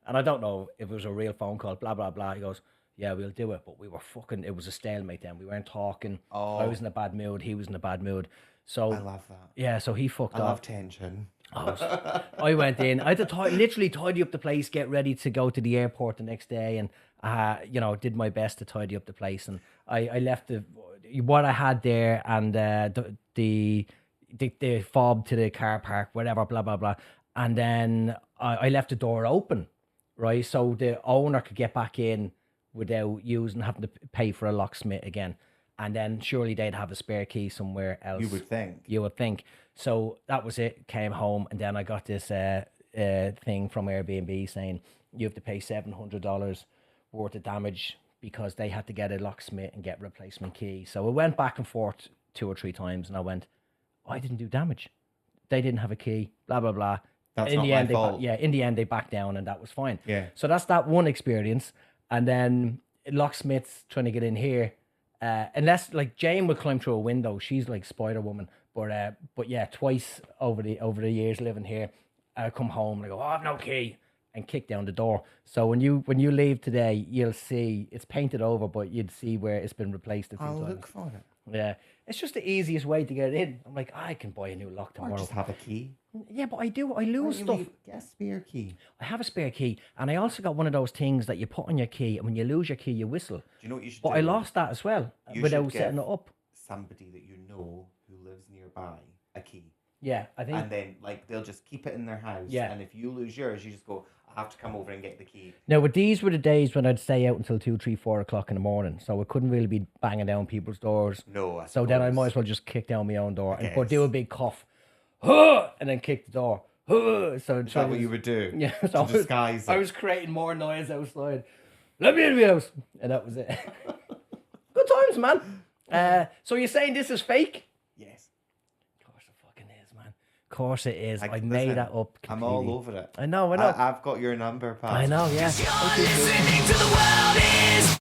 S3: And I don't know if it was a real phone call, blah, blah, blah. He goes, yeah, we'll do it. But we were it was a stalemate then. We weren't talking. I was in a bad mood. He was in a bad mood. So
S2: I love that.
S3: yeah, so he fucked
S2: I
S3: off.
S2: love tension.
S3: I went in. I had to literally tidy up the place, get ready to go to the airport the next day, and did my best to tidy up the place. And I left what I had there and the fob to the car park, whatever, blah blah blah. And then I left the door open, right, so the owner could get back in without having to pay for a locksmith again. And then surely they'd have a spare key somewhere else.
S2: You would think.
S3: You would think. So that was it. Came home, and then I got this thing from Airbnb saying you have to pay $700 worth of damage because they had to get a locksmith and get replacement key. So it went back and forth 2 or 3 times, and I went, I didn't do damage. They didn't have a key. Blah blah blah.
S2: That's
S3: in
S2: not
S3: the
S2: my
S3: end,
S2: fault.
S3: in the end, they backed down, and that was fine.
S2: Yeah.
S3: So that's that one experience, and then locksmiths trying to get in here. Unless like Jane would climb through a window, she's like Spider Woman. But yeah, twice over the years living here, I come home and I go, oh, I've no key, and kick down the door. So when you leave today, you'll see it's painted over, but you'd see where it's been replaced a few
S2: I'll
S3: times.
S2: look for it.
S3: Yeah, it's just the easiest way to get in. I'm like, I can buy a new lock
S2: Or
S3: tomorrow.
S2: just have a key.
S3: Yeah, but I lose stuff.
S2: Get a spare key.
S3: I have a spare key, and I also got one of those things that you put on your key, and when you lose your key, you whistle.
S2: Do you know what you should
S3: But
S2: do?
S3: I lost that as well
S2: You
S3: without
S2: should
S3: setting
S2: give
S3: it up.
S2: somebody that you know who lives nearby a key.
S3: Yeah, I think.
S2: And then like they'll just keep it in their house.
S3: Yeah.
S2: And if you lose yours, you just go, I have to come over and get the key.
S3: Now, but these were the days when I'd stay out until 2, 3, 4 o'clock in the morning, so I couldn't really be banging down people's doors.
S2: No, I
S3: So then I
S2: suppose.
S3: might as well just kick down my own door or
S2: guess.
S3: do a big cough, and then kick the door. So
S2: Is that what you would do?
S3: Yeah,
S2: To
S3: so
S2: disguise
S3: I
S2: it.
S3: was creating more noise outside. Let me in the house, and that was it. Good times, man. So you're saying this is fake?
S2: Yes.
S3: Of course it fucking is, man. Of course it is. I
S2: Listen,
S3: made that up.
S2: I'm all
S3: completely.
S2: over it.
S3: I know.
S2: I've got your number, pal.
S3: I know. Yeah.
S4: You're listening to the world is